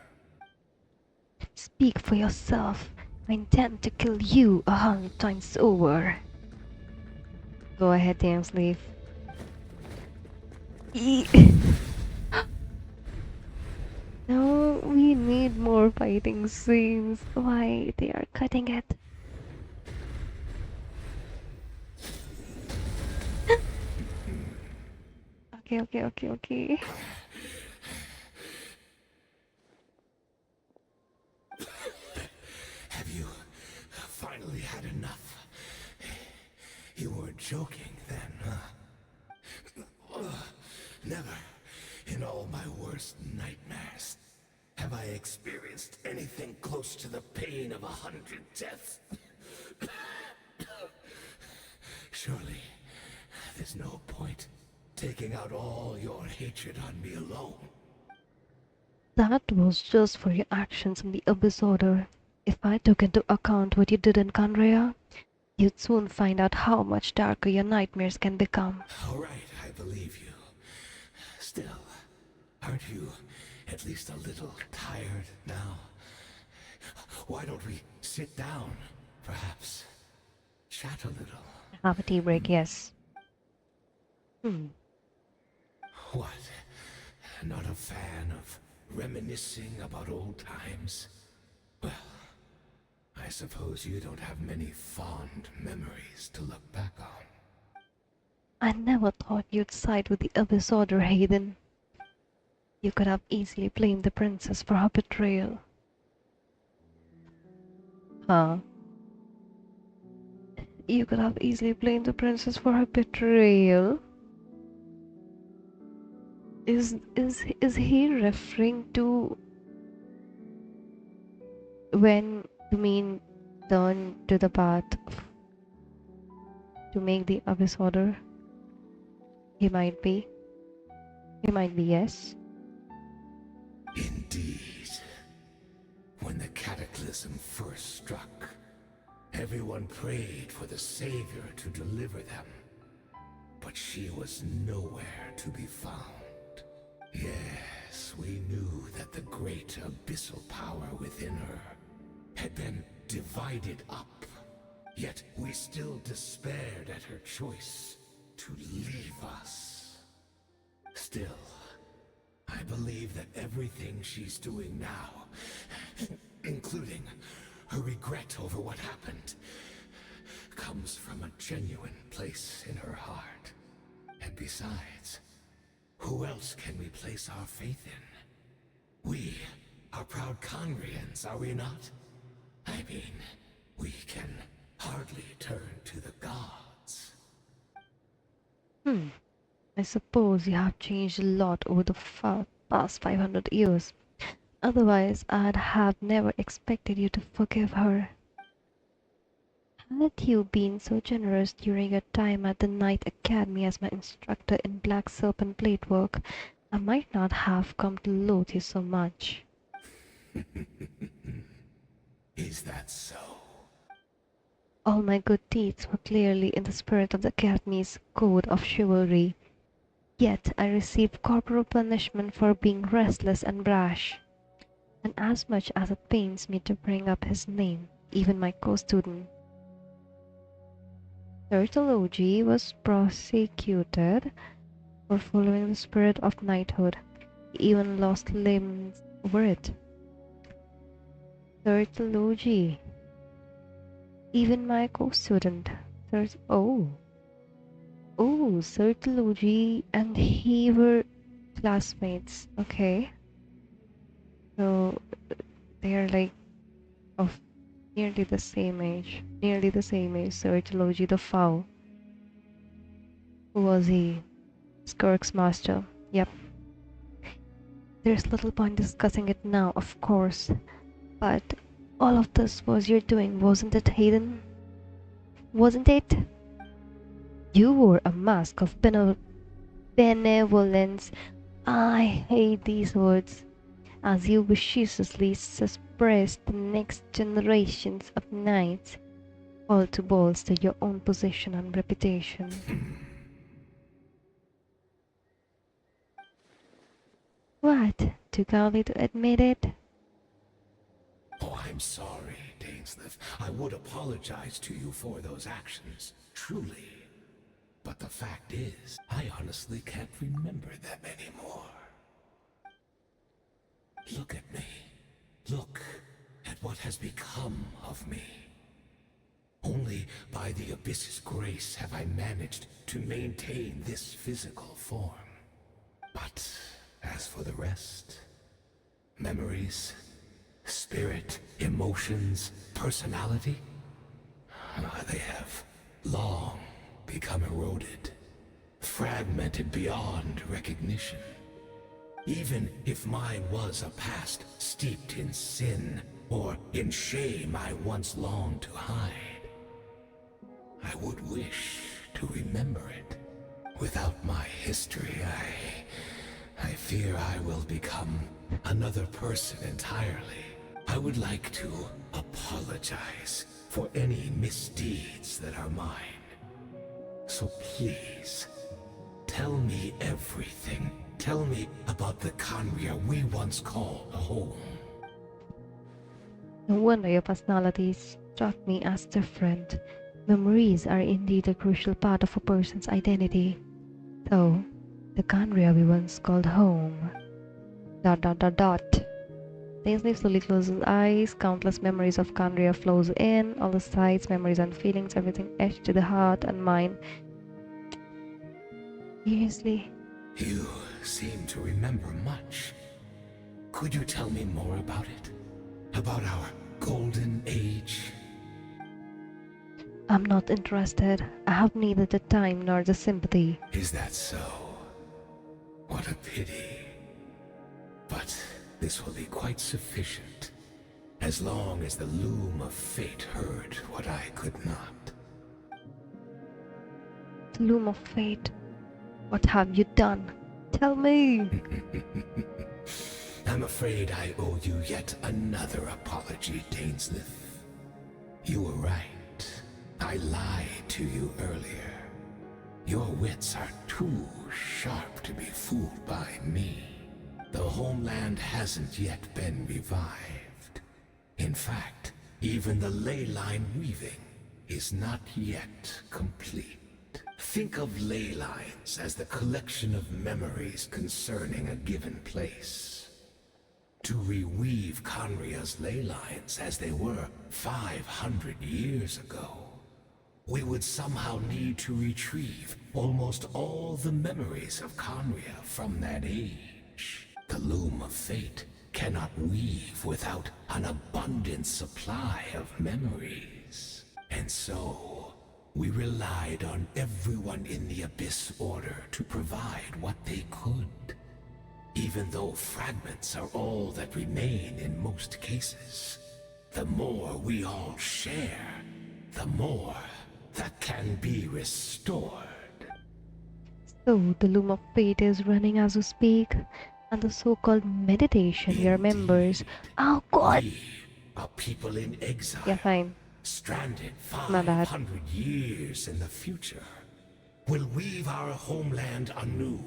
Speak for yourself. I intend to kill you 100 times over. Go ahead, damn slave. No, we need more fighting scenes. Why they are cutting it? Okay. Have you finally had enough? You were joking then, huh? Never in all my worst nightmares have I experienced anything close to the pain of 100 deaths. Surely, there's no point taking out all your hatred on me alone. That was just for your actions in the Abyss Order. If I took into account what you did in Kanrea, you'd soon find out how much darker your nightmares can become. All right, I believe you. Still, aren't you at least a little tired now? Why don't we sit down, perhaps? Chat a little. Have a tea break, yes. What? Not a fan of reminiscing about old times? Well, I suppose you don't have many fond memories to look back on. I never thought you'd side with the Abyss Order, Hayden. You could have easily blamed the princess for her betrayal. Huh? You could have easily blamed the princess for her betrayal. Is he referring to when you mean turn to the path to make the Abyss Order? He might be. Yes. Indeed. When the cataclysm first struck, everyone prayed for the Savior to deliver them. But she was nowhere to be found. Yes, we knew that the great abyssal power within her had been divided up. Yet we still despaired at her choice to leave us. Still, I believe that everything she's doing now, including her regret over what happened, comes from a genuine place in her heart. And besides, who else can we place our faith in? We are proud Conrians, are we not? I mean, we can hardly turn to the gods. I suppose you have changed a lot over the past 500 years. Otherwise, I'd have never expected you to forgive her. Had you been so generous during your time at the Knight Academy as my instructor in Black Serpent blade work, I might not have come to loathe you so much. Is that so? All my good deeds were clearly in the spirit of the Academy's code of chivalry. Yet I received corporal punishment for being restless and brash. And as much as it pains me to bring up his name, even my co-student Turtology was prosecuted for following the spirit of knighthood. He even lost limbs over it. Turtology. Even my co-student. Turtology and he were classmates. Okay. So they are like of nearly the same age. Turtology the Foul. Who was he? Skirk's master. Yep. There's little point discussing it now, of course. But all of this was your doing, wasn't it, Hayden? Wasn't it? You wore a mask of benevolence. I hate these words. As you viciously suppressed the next generations of knights, all to bolster your own position and reputation. What? Too early to admit it? Oh, I'm sorry, Dainsleif. I would apologize to you for those actions, truly. But the fact is, I honestly can't remember them anymore. Look at me. Look at what has become of me. Only by the Abyss's grace have I managed to maintain this physical form. But as for the rest, memories, spirit, emotions, personality, they have long become eroded, fragmented beyond recognition. Even if mine was a past steeped in sin or in shame I once longed to hide, I would wish to remember it. Without my history, I fear I will become another person entirely. I would like to apologize for any misdeeds that are mine. So please, tell me everything. Tell me about the Khaenri'ah we once called home. No wonder your personality struck me as different. Memories are indeed a crucial part of a person's identity. So, the Khaenri'ah we once called home. Dot dot dot dot. Dainsleif slowly closes his eyes. Countless memories of Khaenri'ah flows in. All the sights, memories, and feelings, everything etched to the heart and mind. Seriously? You seem to remember much. Could you tell me more about it? About our golden age? I'm not interested. I have neither the time nor the sympathy. Is that so? What a pity. But this will be quite sufficient, as long as the loom of fate heard what I could not. The loom of fate. What have you done? Tell me! I'm afraid I owe you yet another apology, Dainsleif. You were right. I lied to you earlier. Your wits are too sharp to be fooled by me. The homeland hasn't yet been revived. In fact, even the ley line weaving is not yet complete. Think of ley lines as the collection of memories concerning a given place. To reweave Khaenri'ah's ley lines as they were 500 years ago, we would somehow need to retrieve almost all the memories of Khaenri'ah from that age. The loom of fate cannot weave without an abundant supply of memories. And so, we relied on everyone in the Abyss Order to provide what they could. Even though fragments are all that remain in most cases, the more we all share, the more that can be restored. So, the loom of fate is running as we speak, and the so-called meditation your members. Oh god! We, a people in exile, Yeah, fine. stranded My bad. 500 years in the future, will weave our homeland anew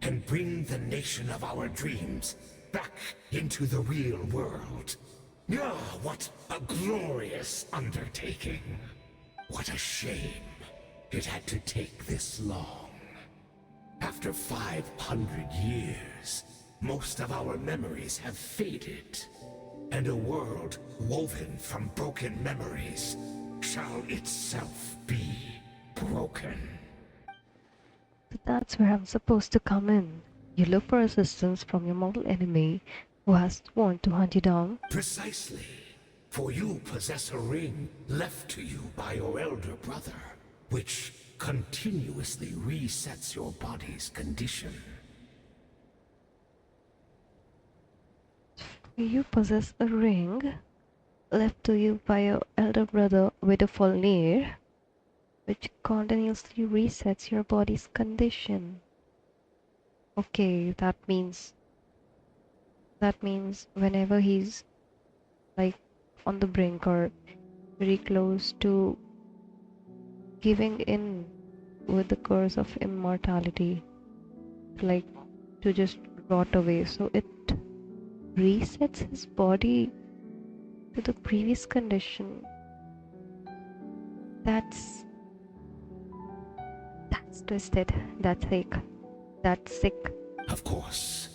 and bring the nation of our dreams back into the real world. Ah, what a glorious undertaking. What a shame it had to take this long. After 500 years, most of our memories have faded, and a world woven from broken memories shall itself be broken. So that's where I'm supposed to come in. You look for assistance from your mortal enemy who has sworn to hunt you down. Precisely. For you possess a ring left to you by your elder brother, which continuously resets your body's condition. You possess a ring left to you by your elder brother with a Volnir, which continuously resets your body's condition. Okay, that means whenever he's like on the brink or very close to giving in with the curse of immortality, like to just rot away, so it resets his body to the previous condition. That's twisted. That's sick. That's sick. Of course,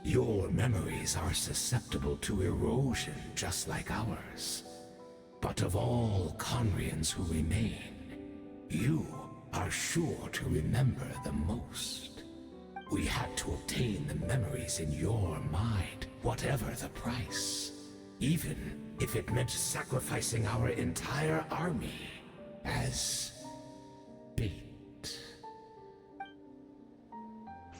your memories are susceptible to erosion just like ours. But of all Conrians who remain, you are sure to remember the most. We had to obtain the memories in your mind, whatever the price. Even if it meant sacrificing our entire army as bait.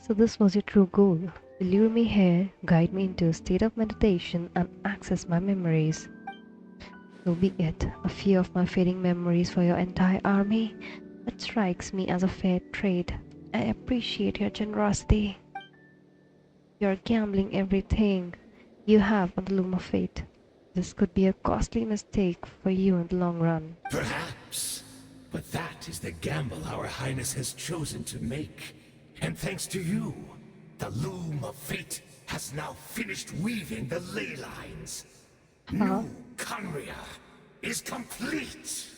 So this was your true goal. To lure me here, guide me into a state of meditation and access my memories. So be it, a fear of my fading memories for your entire army. It strikes me as a fair trade. I appreciate your generosity. You're gambling everything you have on the loom of fate. This could be a costly mistake for you in the long run. Perhaps. But that is the gamble our Highness has chosen to make. And thanks to you, the loom of fate has now finished weaving the ley lines. New Conria is complete!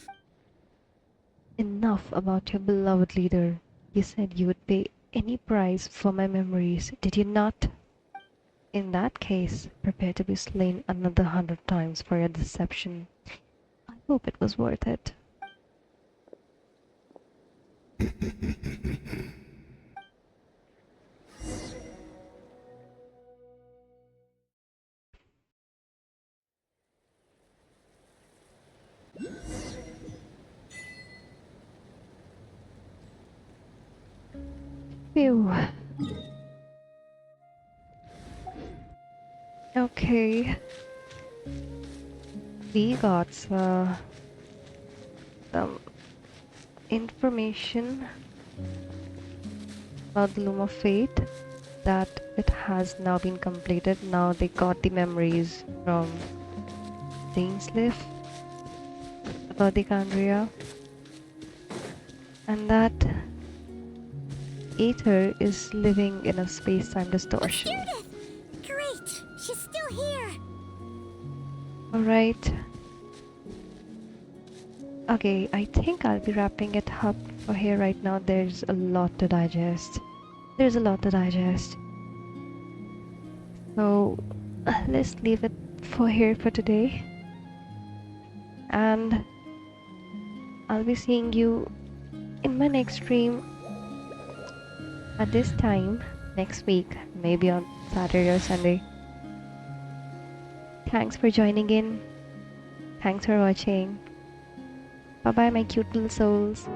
Enough about your beloved leader. You said you would pay any price for my memories, did you not? In that case, prepare to be slain another 100 times for your deception. I hope it was worth it. Phew. Okay. We got some information about the Loom of Fate, that it has now been completed. Now they got the memories from Dainsleif about the Candria, and that Aether is living in a space-time distortion. Judith! Great! She's still here! Alright. Okay, I think I'll be wrapping it up for here right now. There's a lot to digest. So, let's leave it for here for today. And I'll be seeing you in my next stream at this time next week, maybe on Saturday or Sunday. Thanks for joining in. Thanks for watching. Bye bye, my cute little souls.